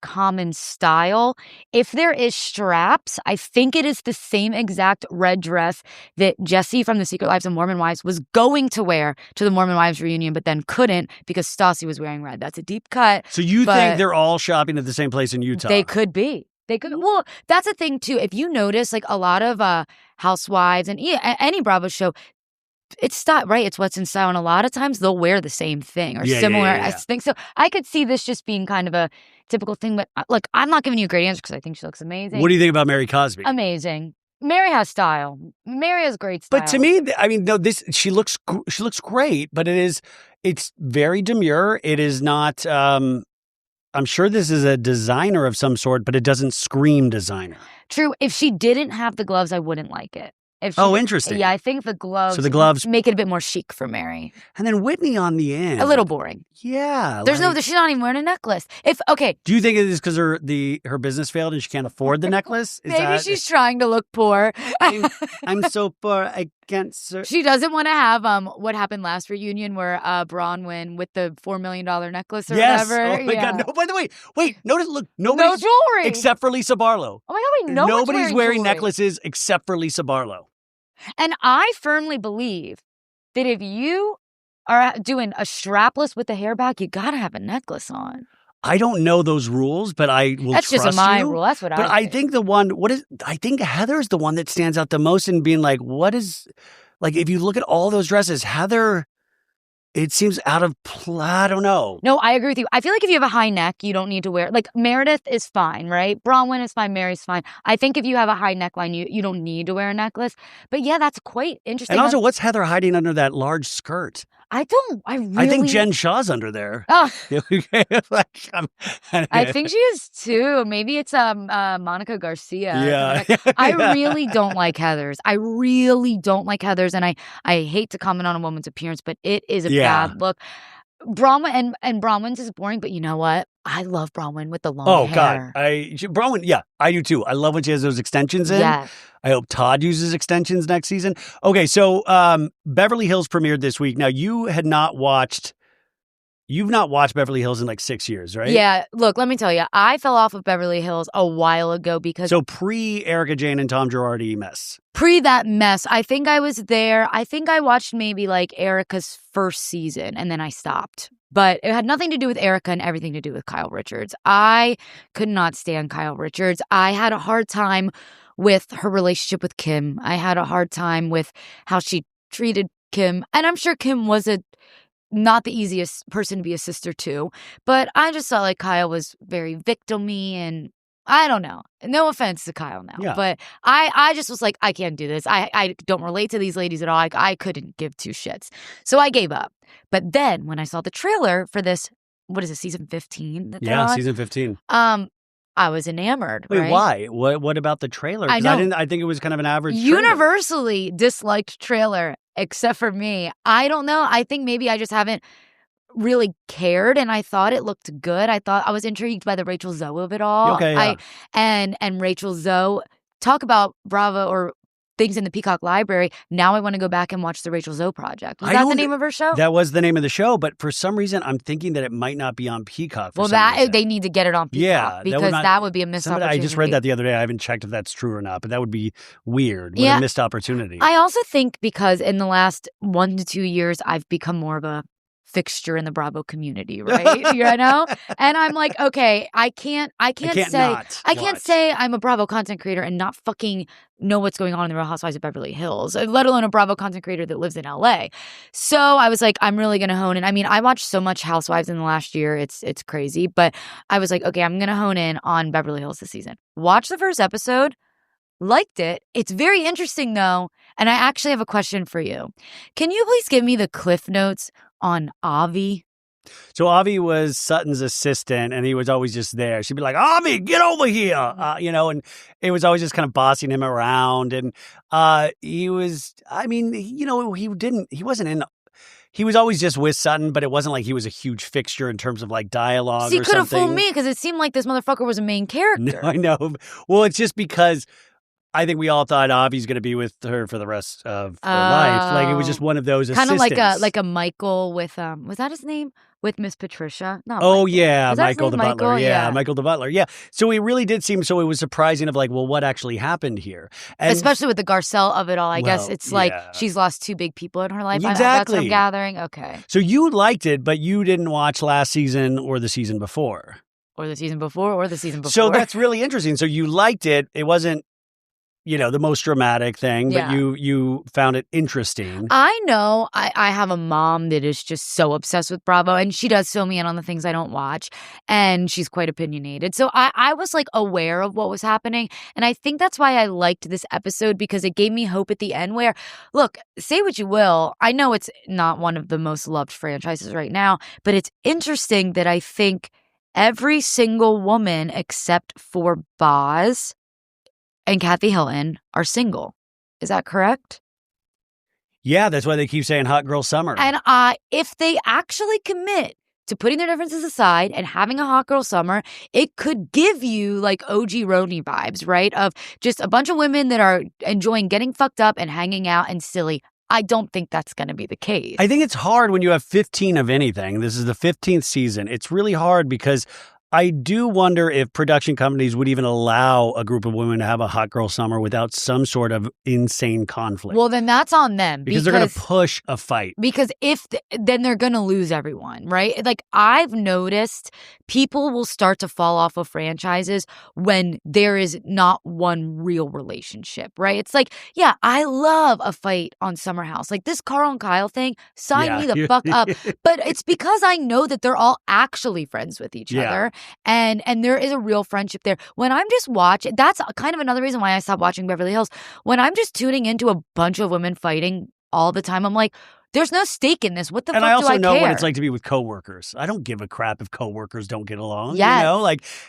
[SPEAKER 2] common style. If there is straps, I think it is the same exact red dress that Jesse from The Secret Lives of Mormon Wives was going to wear to the Mormon Wives reunion, but then couldn't because Stassi was wearing red. That's a deep cut.
[SPEAKER 1] So you think they're all shopping at the same place in Utah?
[SPEAKER 2] They could be. They could. Well, that's a thing too. If you notice, like a lot of Housewives and any Bravo show, it's style, right? It's what's in style. And a lot of times they'll wear the same thing or similar. I think so. I could see this just being kind of a typical thing. But look, I'm not giving you a great answer because I think she looks amazing.
[SPEAKER 1] What do you think about Mary Cosby?
[SPEAKER 2] Amazing. Mary has style. Mary has great style.
[SPEAKER 1] But to me, I mean, no, she looks great, but it's very demure. It is not. I'm sure this is a designer of some sort, but it doesn't scream designer.
[SPEAKER 2] True. If she didn't have the gloves, I wouldn't like it.
[SPEAKER 1] Interesting.
[SPEAKER 2] Yeah, I think the gloves.
[SPEAKER 1] So the gloves
[SPEAKER 2] make it a bit more chic for Mary.
[SPEAKER 1] And then Whitney on the end.
[SPEAKER 2] A little boring.
[SPEAKER 1] Yeah.
[SPEAKER 2] She's not even wearing a necklace. Do
[SPEAKER 1] you think it is because her business failed and she can't afford the necklace?
[SPEAKER 2] Maybe she's trying to look poor.
[SPEAKER 1] I'm so poor. I can't.
[SPEAKER 2] She doesn't want to have what happened last reunion where Bronwyn with the $4 million necklace or whatever.
[SPEAKER 1] Oh my God. No, by the way, wait, notice, look, no
[SPEAKER 2] jewelry.
[SPEAKER 1] Except for Lisa Barlow.
[SPEAKER 2] Oh my God,
[SPEAKER 1] nobody's wearing
[SPEAKER 2] jewelry.
[SPEAKER 1] necklaces except for Lisa Barlow.
[SPEAKER 2] And I firmly believe that if you are doing a strapless with the hair back, you got to have a necklace on.
[SPEAKER 1] I don't know those rules, but I will
[SPEAKER 2] That's
[SPEAKER 1] trust
[SPEAKER 2] just my
[SPEAKER 1] you.
[SPEAKER 2] rule. That's what I think.
[SPEAKER 1] But I think I think Heather's the one that stands out the most in being like, if you look at all those dresses, Heather, it seems out of I don't know.
[SPEAKER 2] No, I agree with you. I feel like if you have a high neck, you don't need to wear Meredith is fine, right? Bronwyn is fine, Mary's fine. I think if you have a high neckline, you don't need to wear a necklace. But yeah, that's quite interesting.
[SPEAKER 1] And also, what's Heather hiding under that large skirt?
[SPEAKER 2] I
[SPEAKER 1] think Jen Shah's under there.
[SPEAKER 2] Oh.
[SPEAKER 1] I
[SPEAKER 2] think she is too. Maybe it's Monica Garcia.
[SPEAKER 1] Yeah.
[SPEAKER 2] I really don't like Heather's. And I hate to comment on a woman's appearance, but it is a bad look. Bronwyn and Bronwyn's is boring, but you know what? I love Bronwyn with the long hair.
[SPEAKER 1] God. Bronwyn, I do too. I love when she has those extensions in.
[SPEAKER 2] Yeah.
[SPEAKER 1] I hope Todd uses extensions next season. Okay, so Beverly Hills premiered this week. Now, you've not watched Beverly Hills in like 6 years, right?
[SPEAKER 2] Yeah, look, let me tell you, I fell off of Beverly Hills a while ago because...
[SPEAKER 1] So pre-Erica Jane and Tom Girardi mess.
[SPEAKER 2] Pre that mess, I think I was there. I think I watched maybe like Erica's first season and then I stopped. But it had nothing to do with Erica and everything to do with Kyle Richards. I could not stand Kyle Richards. I had a hard time with her relationship with Kim. I had a hard time with how she treated Kim. And I'm sure Kim was not the easiest person to be a sister to. But I just felt like Kyle was very victim-y and I don't know. No offense to Kyle now.
[SPEAKER 1] Yeah.
[SPEAKER 2] But I just was like, I can't do this. I don't relate to these ladies at all. I couldn't give two shits. So I gave up. But then when I saw the trailer for this, what is it, season 15?
[SPEAKER 1] Season 15.
[SPEAKER 2] I was enamored.
[SPEAKER 1] Wait,
[SPEAKER 2] right?
[SPEAKER 1] why? What about the trailer?
[SPEAKER 2] I know.
[SPEAKER 1] I think it was kind of an average
[SPEAKER 2] Universally disliked trailer, except for me. I don't know. I think maybe I just haven't really cared, and I thought it looked good. I was intrigued by the Rachel Zoe of it all.
[SPEAKER 1] Okay, yeah.
[SPEAKER 2] And Rachel Zoe, talk about Bravo or things in the Peacock library. Now I want to go back and watch the Rachel Zoe Project. Was that the name of her show?
[SPEAKER 1] That was the name of the show, but for some reason I'm thinking that it might not be on Peacock.
[SPEAKER 2] Well, they need to get it on Peacock because that would be a missed opportunity.
[SPEAKER 1] I just read that the other day. I haven't checked if that's true or not, but that would be weird. What a missed opportunity.
[SPEAKER 2] I also think because in the last 1 to 2 years, I've become more of a fixture in the Bravo community, right? You know? And I'm like, okay, I can't say I'm a Bravo content creator and not fucking know what's going on in the Real Housewives of Beverly Hills, let alone a Bravo content creator that lives in LA. So I was like, I'm really going to hone in. I mean, I watched so much Housewives in the last year. It's crazy. But I was like, okay, I'm going to hone in on Beverly Hills this season. Watch the first episode. liked it. It's very interesting, though, and I actually have a question for you. Can you please give me the cliff notes on Avi?
[SPEAKER 1] So Avi was Sutton's assistant, and he was always just there. She'd be like, Avi, get over here, and it was always just kind of bossing him around. And he was, he was always just with Sutton, but it wasn't like he was a huge fixture in terms of like dialogue or something.
[SPEAKER 2] He could have fooled me because it seemed like this motherfucker was a main character.
[SPEAKER 1] No, I know. Well, it's just because I think we all thought Avi's going to be with her for the rest of her life. Like, it was just one of those assistants.
[SPEAKER 2] Kind of like a Michael with, was that his name? With Miss Patricia?
[SPEAKER 1] No, Michael. Yeah, Michael the butler. Yeah, Michael the butler. Yeah. So it really did seem, so it was surprising of like, well, what actually happened here? And,
[SPEAKER 2] especially with the Garcelle of it all. I guess it's like she's lost two big people in her life.
[SPEAKER 1] Exactly.
[SPEAKER 2] That's what I'm gathering. Okay.
[SPEAKER 1] So you liked it, but you didn't watch last season or the season before.
[SPEAKER 2] Or the season before.
[SPEAKER 1] So that's really interesting. So you liked it. It wasn't, the most dramatic thing, but you found it interesting.
[SPEAKER 2] I know I have a mom that is just so obsessed with Bravo, and she does fill me in on the things I don't watch, and she's quite opinionated. So I was like aware of what was happening, and I think that's why I liked this episode, because it gave me hope at the end where, look, say what you will, I know it's not one of the most loved franchises right now, but it's interesting that I think every single woman except for Boz and Kathy Hilton are single. Is that correct?
[SPEAKER 1] Yeah, that's why they keep saying hot girl summer.
[SPEAKER 2] And if they actually commit to putting their differences aside and having a hot girl summer, it could give you like OG Roni vibes, right? Of just a bunch of women that are enjoying getting fucked up and hanging out and silly. I don't think that's going to be the case.
[SPEAKER 1] I think it's hard when you have 15 of anything. This is the 15th season. It's really hard because I do wonder if production companies would even allow a group of women to have a hot girl summer without some sort of insane conflict.
[SPEAKER 2] Well, then that's on them.
[SPEAKER 1] Because they're going to push a fight.
[SPEAKER 2] Because then they're going to lose everyone, right? Like, I've noticed people will start to fall off of franchises when there is not one real relationship, right? It's like, yeah, I love a fight on Summer House. Like, this Carl and Kyle thing, sign me the fuck up. But it's because I know that they're all actually friends with each other. And there is a real friendship there. When I'm just watching, that's kind of another reason why I stopped watching Beverly Hills. When I'm just tuning into a bunch of women fighting all the time, I'm like, there's no stake in this. What the fuck do I care?
[SPEAKER 1] And I also know what it's like to be with coworkers. I don't give a crap if coworkers don't get along.
[SPEAKER 2] Yes.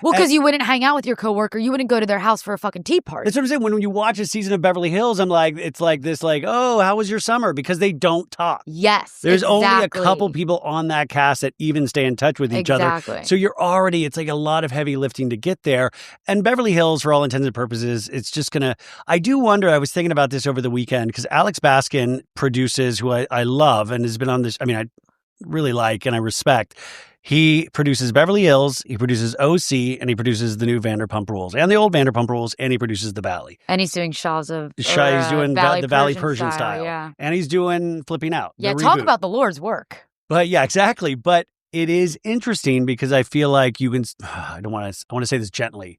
[SPEAKER 1] Well,
[SPEAKER 2] because you wouldn't hang out with your coworker. You wouldn't go to their house for a fucking tea party.
[SPEAKER 1] That's what I'm saying. When you watch a season of Beverly Hills, I'm like, it's like this, like, oh, how was your summer? Because they don't talk.
[SPEAKER 2] Yes,
[SPEAKER 1] There's only a couple people on that cast that even stay in touch with each other. So you're already, it's like a lot of heavy lifting to get there. And Beverly Hills, for all intents and purposes, it's just going to, I do wonder, I was thinking about this over the weekend, because Alex Baskin produces, who I love and has been on this, I really like and I respect. He produces Beverly Hills, he produces OC, and he produces the new Vanderpump Rules and the old Vanderpump Rules, and he produces The Valley.
[SPEAKER 2] And he's doing Shah's of
[SPEAKER 1] he's doing the Valley Persian style.
[SPEAKER 2] Yeah.
[SPEAKER 1] And he's doing Flipping Out.
[SPEAKER 2] Yeah, talk about the Lord's work.
[SPEAKER 1] But yeah, exactly. But it is interesting because I feel like you can, I want to say this gently.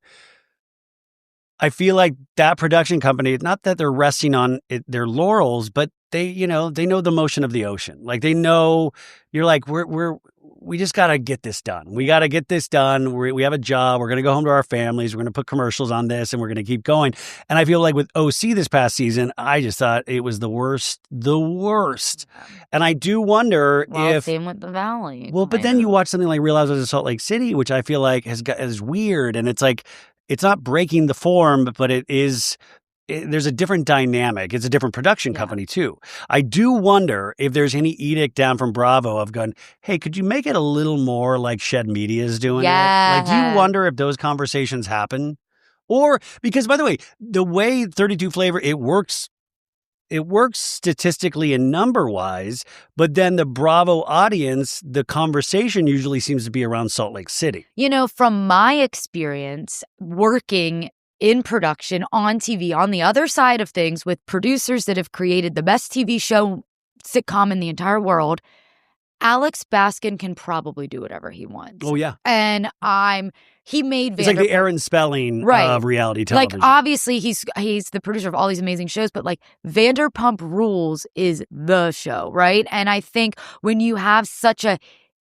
[SPEAKER 1] I feel like that production company, not that they're resting on their laurels, but they know the motion of the ocean. Like, they know, you're like, we just got to get this done. We got to get this done. We have a job. We're going to go home to our families. We're going to put commercials on this, and we're going to keep going. And I feel like with OC this past season, I just thought it was the worst. And I do wonder if
[SPEAKER 2] same with The Valley.
[SPEAKER 1] Well, but then you watch something like Real Housewives of Salt Lake City, which I feel like is weird, and it's like, it's not breaking the form, but there's a different dynamic. It's a different production company too. I do wonder if there's any edict down from Bravo of going, hey, could you make it a little more like Shed Media is doing it? Like, do you wonder if those conversations happen? Or, because by the way, the way 32 Flavor, it works statistically and number-wise, but then the Bravo audience, the conversation usually seems to be around Salt Lake City.
[SPEAKER 2] From my experience working in production, on TV, on the other side of things with producers that have created the best TV show sitcom in the entire world, Alex Baskin can probably do whatever he wants.
[SPEAKER 1] Oh, yeah.
[SPEAKER 2] And he made
[SPEAKER 1] It's like the Aaron Spelling of reality television.
[SPEAKER 2] Like, obviously, he's the producer of all these amazing shows, but like Vanderpump Rules is the show, right? And I think when you have such a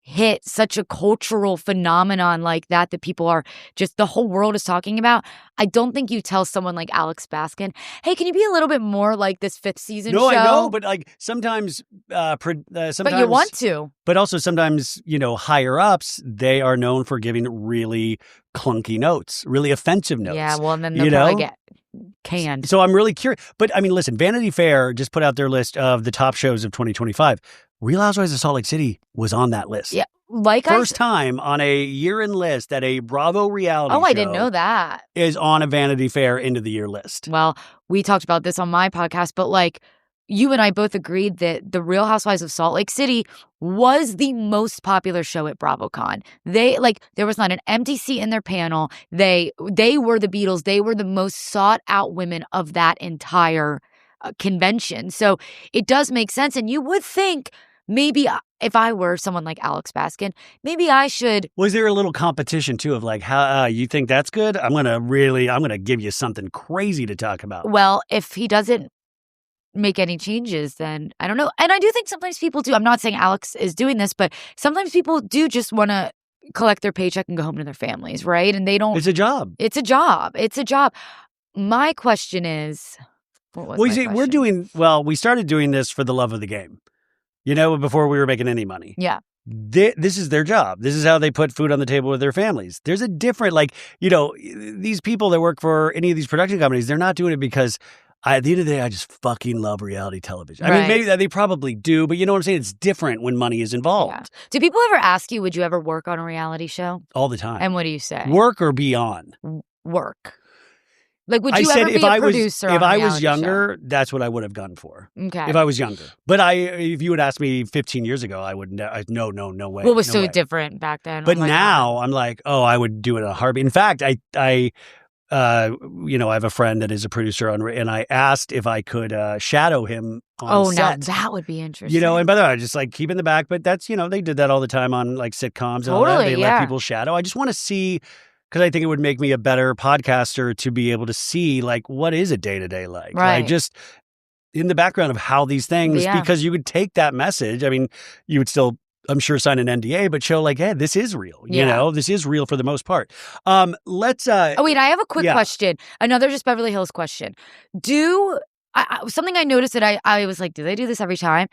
[SPEAKER 2] hit such a cultural phenomenon like that people are just, the whole world is talking about, I don't think you tell someone like Alex Baskin, hey, can you be a little bit more like this 5th season show?
[SPEAKER 1] No, I know, but like sometimes,
[SPEAKER 2] but you want to.
[SPEAKER 1] But also sometimes, higher ups, they are known for giving really clunky notes, really offensive notes.
[SPEAKER 2] Yeah, well, and then they'll probably get canned.
[SPEAKER 1] So I'm really curious. But I mean, listen, Vanity Fair just put out their list of the top shows of 2025. Real Housewives of Salt Lake City was on that list.
[SPEAKER 2] Yeah.
[SPEAKER 1] First time on a year-end list that a Bravo reality show.
[SPEAKER 2] I didn't know that.
[SPEAKER 1] Is on a Vanity Fair end of the year list.
[SPEAKER 2] Well, we talked about this on my podcast, but like you and I both agreed that the Real Housewives of Salt Lake City was the most popular show at BravoCon. There was not an empty seat in their panel. They were the Beatles. They were the most sought out women of that entire convention. So it does make sense. And you would think, maybe if I were someone like Alex Baskin, maybe I should.
[SPEAKER 1] Was there a little competition too of like, how you think that's good? I'm gonna give you something crazy to talk about.
[SPEAKER 2] Well, if he doesn't make any changes, then I don't know. And I do think sometimes people do. I'm not saying Alex is doing this, but sometimes people do just want to collect their paycheck and go home to their families, right? And they don't.
[SPEAKER 1] It's a job.
[SPEAKER 2] It's a job. It's a job. My question is,
[SPEAKER 1] we started doing this for the love of the game. Before we were making any money.
[SPEAKER 2] Yeah.
[SPEAKER 1] This is their job. This is how they put food on the table with their families. There's a different, these people that work for any of these production companies, they're not doing it because at the end of the day, I just fucking love reality television.
[SPEAKER 2] Right.
[SPEAKER 1] I mean, maybe they probably do, but you know what I'm saying? It's different when money is involved.
[SPEAKER 2] Yeah. Do people ever ask you, would you ever work on a reality show?
[SPEAKER 1] All the time.
[SPEAKER 2] And what do you say?
[SPEAKER 1] Work or be on?
[SPEAKER 2] Work. Like, would you ever be a producer on a reality show? If I was
[SPEAKER 1] younger, that's what I would have gone for.
[SPEAKER 2] Okay.
[SPEAKER 1] If I was younger. But if you would ask me 15 years ago, I would no way.
[SPEAKER 2] Well, it was
[SPEAKER 1] no
[SPEAKER 2] so
[SPEAKER 1] way.
[SPEAKER 2] different back then.
[SPEAKER 1] But now I'm like, I would do it in a heartbeat. In fact, I have a friend that is a producer and I asked if I could shadow him on set.
[SPEAKER 2] Now that would be interesting.
[SPEAKER 1] And by the way, I just like keep in the back, but that's, they did that all the time on like sitcoms. And all that. They let people shadow. I just want to see, because I think it would make me a better podcaster to be able to see like, what is a day-to-day like?
[SPEAKER 2] Right.
[SPEAKER 1] Like just in the background of how these things, because you would take that message. I mean, you would still, I'm sure, sign an NDA, but show like, hey, this is real. This is real for the most part. Let's.
[SPEAKER 2] Oh, wait, I have a quick question. Another just Beverly Hills question. Something I noticed that I was like, do they do this every time?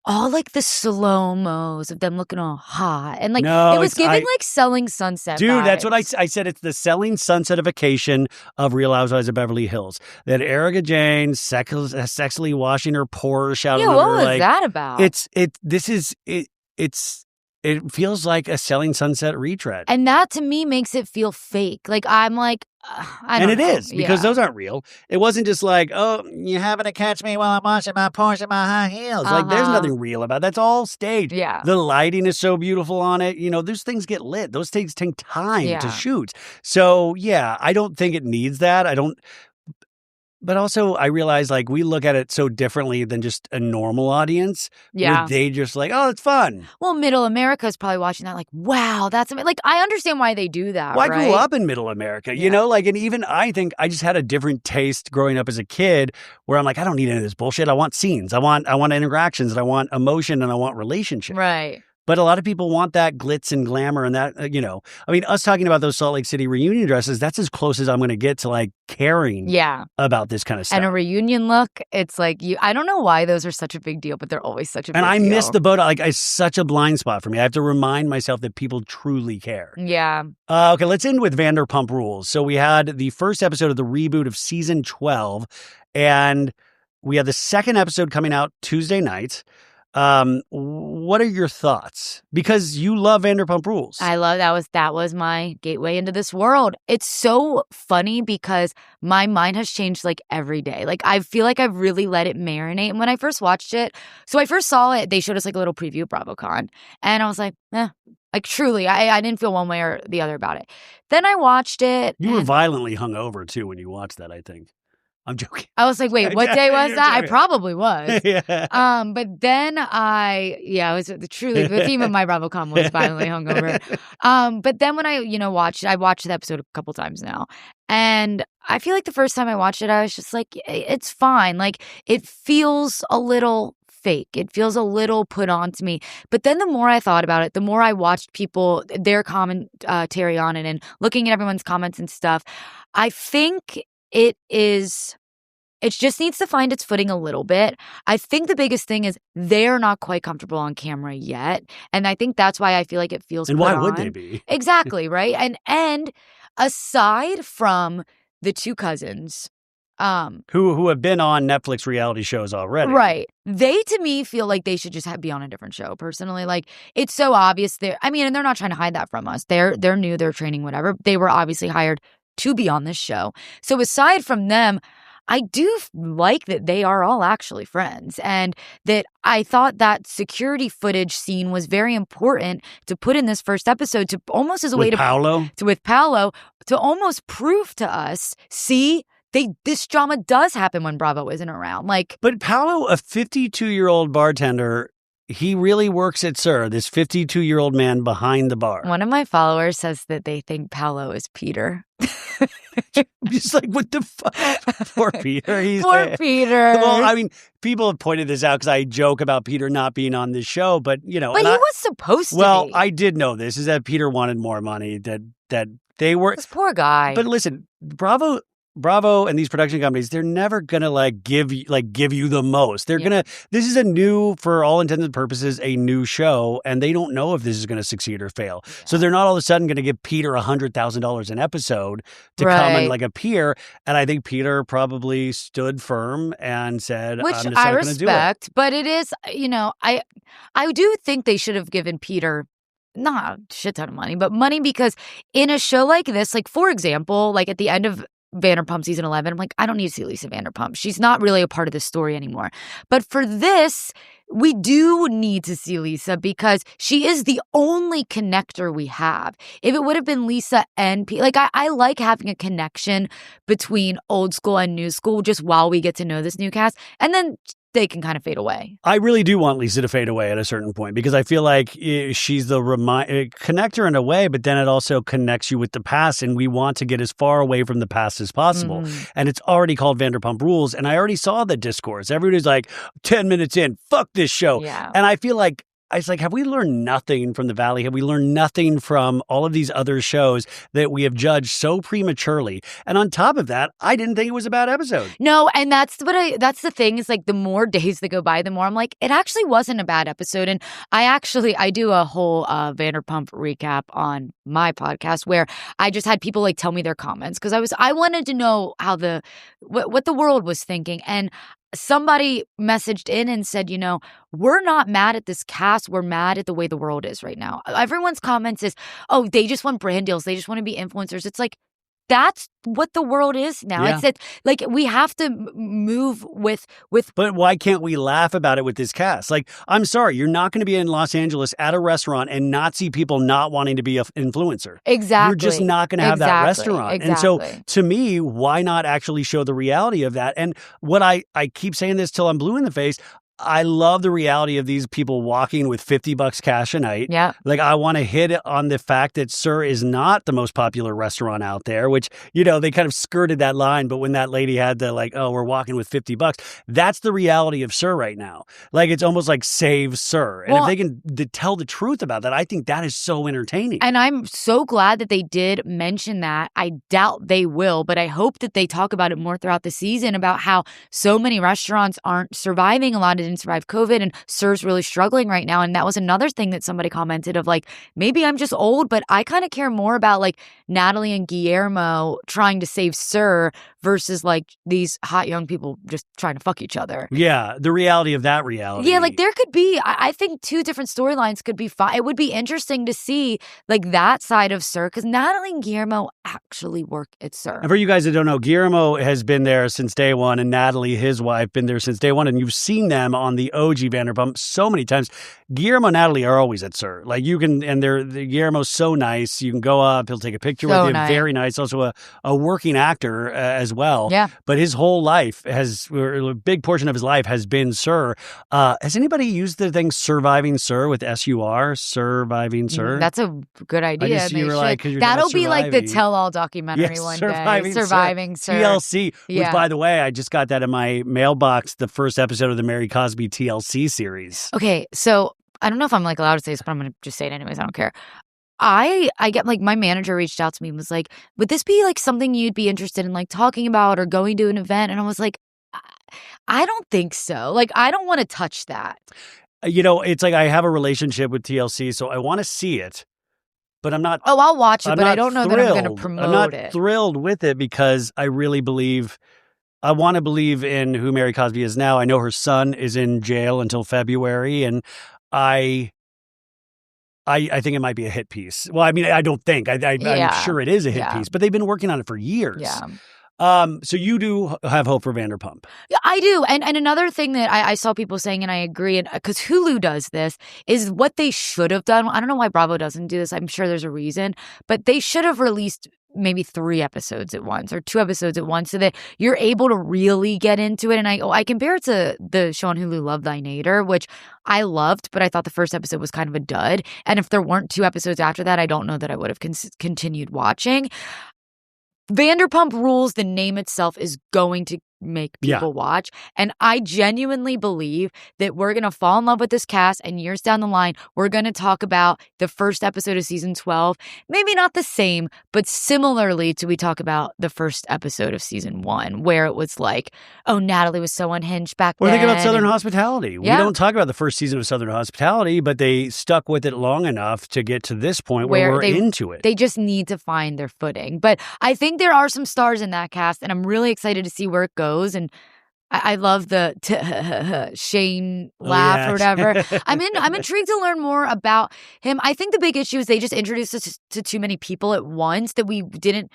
[SPEAKER 2] All like the slow-mos of them looking all hot. And like, it was giving like Selling Sunset
[SPEAKER 1] Dude,
[SPEAKER 2] vibes.
[SPEAKER 1] that's what I said. It's the Selling Sunsetification of Real Housewives of Beverly Hills. That Erica Jane sexily washing her pores out.
[SPEAKER 2] Yeah, what was that about?
[SPEAKER 1] It feels like a Selling Sunset retread.
[SPEAKER 2] And that to me makes it feel fake. Like, I'm like, I don't know.
[SPEAKER 1] And it is, because those aren't real. It wasn't just like, oh, you happen to catch me while I'm washing my pores in my high heels. Like, there's nothing real about it. That's all staged.
[SPEAKER 2] Yeah.
[SPEAKER 1] The lighting is so beautiful on it. Those things get lit. Those things take time to shoot. So, I don't think it needs that. But also, I realize, like, we look at it so differently than just a normal audience.
[SPEAKER 2] Yeah.
[SPEAKER 1] Where they just like, it's fun.
[SPEAKER 2] Well, Middle America is probably watching that like, wow, that's amazing. Like, I understand why they do that,
[SPEAKER 1] Well,
[SPEAKER 2] right?
[SPEAKER 1] I grew up in Middle America, and even I think I just had a different taste growing up as a kid where I'm like, I don't need any of this bullshit. I want scenes. I want interactions, and I want emotion, and I want relationship.
[SPEAKER 2] Right.
[SPEAKER 1] But a lot of people want that glitz and glamour and that, I mean, us talking about those Salt Lake City reunion dresses, that's as close as I'm going to get to like caring about this kind of stuff.
[SPEAKER 2] And a reunion look, it's like, I don't know why those are such a big deal, but they're always such a big deal.
[SPEAKER 1] And I miss the boat. Like, it's such a blind spot for me. I have to remind myself that people truly care.
[SPEAKER 2] Yeah.
[SPEAKER 1] Okay, let's end with Vanderpump Rules. So we had the first episode of the reboot of season 12, and we have the second episode coming out Tuesday night. What are your thoughts? Because you love Vanderpump Rules.
[SPEAKER 2] I love that was my gateway into this world. It's so funny because my mind has changed like every day. Like, I feel like I've really let it marinate. And when I first watched it, so I first saw it, they showed us like a little preview of BravoCon, and I was like, like truly, I didn't feel one way or the other about it. Then I watched it.
[SPEAKER 1] You were violently hungover too when you watched that, I think. I'm joking.
[SPEAKER 2] I was like, wait, what day was that? I probably was.
[SPEAKER 1] Yeah.
[SPEAKER 2] But then it was truly the theme of my BravoCon was violently hungover. But then when I watched it, I watched the episode a couple times now. And I feel like the first time I watched it, I was just like, it's fine. Like, it feels a little fake. It feels a little put on to me. But then the more I thought about it, the more I watched people, their commentary on it and looking at everyone's comments and stuff, I think it just needs to find its footing a little bit. I think the biggest thing is they're not quite comfortable on camera yet. And I think that's why I feel like it feels
[SPEAKER 1] And
[SPEAKER 2] put
[SPEAKER 1] why
[SPEAKER 2] on.
[SPEAKER 1] would they be?
[SPEAKER 2] Exactly, right? And aside from the two cousins,
[SPEAKER 1] who have been on Netflix reality shows already.
[SPEAKER 2] Right. They, to me, feel like they should just be on a different show, personally. Like, it's so obvious. And they're not trying to hide that from us. They're new, they're training, whatever. They were obviously hired to be on this show. So aside from them, I do like that they are all actually friends, and that I thought that security footage scene was very important to put in this first episode, to almost as a way to
[SPEAKER 1] Paolo?
[SPEAKER 2] with Paolo, to almost prove to us, see, this drama does happen when Bravo isn't around.
[SPEAKER 1] But Paolo, a 52-year-old bartender, he really works at SUR, this 52-year-old man behind the bar.
[SPEAKER 2] One of my followers says that they think Paolo is Peter.
[SPEAKER 1] Just like, what the fuck? Poor Peter.
[SPEAKER 2] Poor Peter.
[SPEAKER 1] Well, I mean, people have pointed this out because I joke about Peter not being on this show, but, But
[SPEAKER 2] he was supposed to be.
[SPEAKER 1] Well, I did know this, is that Peter wanted more money, that they were...
[SPEAKER 2] This poor guy.
[SPEAKER 1] But listen, Bravo and these production companies, they're never gonna give you the most. They're gonna. This is for all intents and purposes, a new show, and they don't know if this is gonna succeed or fail. Yeah. So they're not all of a sudden gonna give Peter $100,000 an episode to come and appear. And I think Peter probably stood firm and said,
[SPEAKER 2] which
[SPEAKER 1] "I'm just
[SPEAKER 2] I
[SPEAKER 1] not gonna do it."
[SPEAKER 2] respect, but it is, I do think they should have given Peter not a shit ton of money, but money, because in a show like this, for example, at the end of Vanderpump season 11, I'm like, I don't need to see Lisa Vanderpump. She's not really a part of the story anymore. But for this, we do need to see Lisa, because she is the only connector we have. If it would have been Lisa and I like having a connection between old school and new school just while we get to know this new cast, and then they can kind of fade away.
[SPEAKER 1] I really do want Lisa to fade away at a certain point, because I feel like she's the connector in a way, but then it also connects you with the past, and we want to get as far away from the past as possible. Mm-hmm. And it's already called Vanderpump Rules, and I already saw the discourse. Everybody's like, 10 minutes in, fuck this show.
[SPEAKER 2] Yeah.
[SPEAKER 1] And I feel like, it's like, have we learned nothing from The Valley? Have we learned nothing from all of these other shows that we have judged so prematurely? And on top of that, I didn't think it was a bad episode.
[SPEAKER 2] No, and that's the thing, is the more days that go by, the more I'm like, it actually wasn't a bad episode. And I do a whole Vanderpump recap on my podcast, where I just had people tell me their comments, because I wanted to know how what the world was thinking. And somebody messaged in and said, we're not mad at this cast. We're mad at the way the world is right now. Everyone's comments is, oh, they just want brand deals. They just want to be influencers. It's like, that's what the world is now.
[SPEAKER 1] Yeah.
[SPEAKER 2] It's we have to move with.
[SPEAKER 1] But why can't we laugh about it with this cast? I'm sorry, you're not going to be in Los Angeles at a restaurant and not see people not wanting to be an influencer.
[SPEAKER 2] Exactly.
[SPEAKER 1] You're just not going to have that restaurant.
[SPEAKER 2] Exactly.
[SPEAKER 1] And so, to me, why not actually show the reality of that? And what I keep saying this till I'm blue in the face, I love the reality of these people walking with $50 cash a night.
[SPEAKER 2] Yeah.
[SPEAKER 1] I want to hit on the fact that SUR is not the most popular restaurant out there, which, they kind of skirted that line. But when that lady had the we're walking with $50, that's the reality of SUR right now. It's almost like save SUR. And if they can tell the truth about that, I think that is so entertaining.
[SPEAKER 2] And I'm so glad that they did mention that. I doubt they will, but I hope that they talk about it more throughout the season, about how so many restaurants aren't surviving. A lot of didn't survive COVID, and SUR's really struggling right now. And that was another thing that somebody commented of maybe I'm just old, but I kind of care more about Natalie and Guillermo trying to save SUR versus these hot young people just trying to fuck each other.
[SPEAKER 1] Yeah, the reality of that reality.
[SPEAKER 2] Yeah, there could be, I think two different storylines could be fine. It would be interesting to see that side of SUR, because Natalie and Guillermo actually work at SUR.
[SPEAKER 1] And for you guys that don't know, Guillermo has been there since day one, and Natalie, his wife, been there since day one, and you've seen them on the OG Vanderpump so many times. Guillermo and Natalie are always at SUR. Guillermo's so nice. You can go up, he'll take a picture with you.
[SPEAKER 2] Nice.
[SPEAKER 1] Very nice. Also a working actor as well.
[SPEAKER 2] Yeah.
[SPEAKER 1] But his whole life or a big portion of his life has been Sir. Has anybody used the thing Surviving Sir with S-U-R? Surviving Sir?
[SPEAKER 2] That's a good idea.
[SPEAKER 1] I just, you were like, 'cause you're
[SPEAKER 2] that'll
[SPEAKER 1] not
[SPEAKER 2] be like the
[SPEAKER 1] surviving.
[SPEAKER 2] tell-all documentary one day. Surviving Sir.
[SPEAKER 1] TLC, which,
[SPEAKER 2] Yeah.
[SPEAKER 1] by the way, I just got that in my mailbox, the first episode of the Mary Cosby TLC series.
[SPEAKER 2] Okay, so I don't know if I'm like allowed to say this, but I'm going to just say it anyways. I don't care. I get like my manager reached out to me and was like, would this be like something you'd be interested in like talking about or going to an event? And I was like, I don't think so. Like, I don't want to touch that.
[SPEAKER 1] It's like I have a relationship with TLC, so I want to see it, but I'm not.
[SPEAKER 2] Oh, I'll watch it,
[SPEAKER 1] I'm
[SPEAKER 2] but I
[SPEAKER 1] not
[SPEAKER 2] don't know that I'm going to
[SPEAKER 1] thrilled.
[SPEAKER 2] promote
[SPEAKER 1] I'm not
[SPEAKER 2] it.
[SPEAKER 1] thrilled with it because I really believe. I want to believe in who Mary Cosby is now. I know her son is in jail until February, and I think it might be a hit piece. Well, I mean, I don't think. I'm sure it is a hit piece, but they've been working on it for years.
[SPEAKER 2] Yeah.
[SPEAKER 1] So you do have hope for Vanderpump.
[SPEAKER 2] Yeah, I do. And another thing that I saw people saying, and I agree, because Hulu does this, is what they should have done. I don't know why Bravo doesn't do this. I'm sure there's a reason, but they should have released maybe 3 episodes at once or 2 episodes at once so that you're able to really get into it. And I compare it to the show on Hulu, Love Thy Nader, which I loved, but I thought the first episode was kind of a dud. And if there weren't 2 episodes after that, I don't know that I would have continued watching. Vanderpump Rules, the name itself, is going to make people watch. And I genuinely believe that we're going to fall in love with this cast, and years down the line, we're going to talk about the first episode of season 12. Maybe not the same, but similarly to we talk about the first episode of season 1, where it was like, oh, Natalie was so unhinged back then.
[SPEAKER 1] Or think about Southern Hospitality. We don't talk about the first season of Southern Hospitality, but they stuck with it long enough to get to this point where we're into it.
[SPEAKER 2] They just need to find their footing. But I think there are some stars in that cast, and I'm really excited to see where it goes. And I love the Shane laugh or whatever. I'm intrigued to learn more about him. I think the big issue is they just introduced us to too many people at once that we couldn't.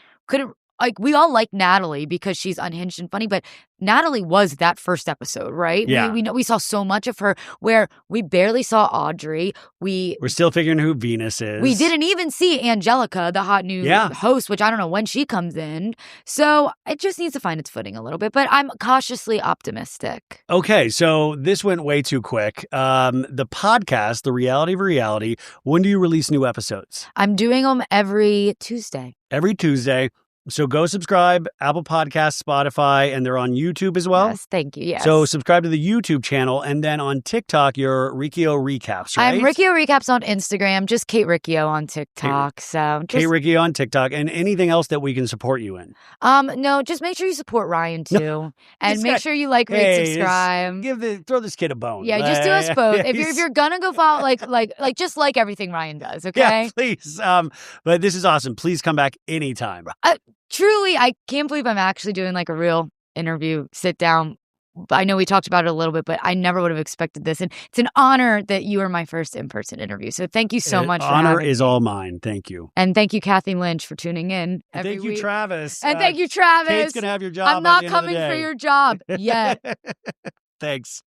[SPEAKER 2] Like, we all like Natalie because she's unhinged and funny, but Natalie was that first episode, right?
[SPEAKER 1] Yeah.
[SPEAKER 2] We saw so much of her where we barely saw Audrey. We're
[SPEAKER 1] still figuring who Venus is.
[SPEAKER 2] We didn't even see Angelica, the hot new host, which I don't know when she comes in. So it just needs to find its footing a little bit, but I'm cautiously optimistic.
[SPEAKER 1] Okay, so this went way too quick. The podcast, The Reality of Reality, when do you release new episodes?
[SPEAKER 2] I'm doing them every Tuesday.
[SPEAKER 1] Every Tuesday. So go subscribe, Apple Podcasts, Spotify, and they're on YouTube as well?
[SPEAKER 2] Yes, thank you, yes.
[SPEAKER 1] So subscribe to the YouTube channel, and then on TikTok, you're Riccio Recaps, right?
[SPEAKER 2] I'm Riccio Recaps on Instagram, just Kate Riccio on TikTok.
[SPEAKER 1] Kate Riccio on TikTok, and anything else that we can support you in?
[SPEAKER 2] No, just make sure you support Ryan, too. And make sure you like, rate, subscribe.
[SPEAKER 1] Throw this kid a bone.
[SPEAKER 2] Yeah, just do us both. If you're gonna go follow, just like everything Ryan does, okay?
[SPEAKER 1] Yeah, please. But this is awesome. Please come back anytime.
[SPEAKER 2] Truly, I can't believe I'm actually doing like a real interview, sit down. I know we talked about it a little bit, but I never would have expected this. And it's an honor that you are my first in-person interview. So thank you so much.
[SPEAKER 1] Honor is all mine. Thank you.
[SPEAKER 2] And thank you, Kathy Lynch, for tuning in every
[SPEAKER 1] week. Thank you, Travis.
[SPEAKER 2] And thank you, Travis.
[SPEAKER 1] Kate's going to have your job.
[SPEAKER 2] I'm not coming for your job yet.
[SPEAKER 1] Thanks.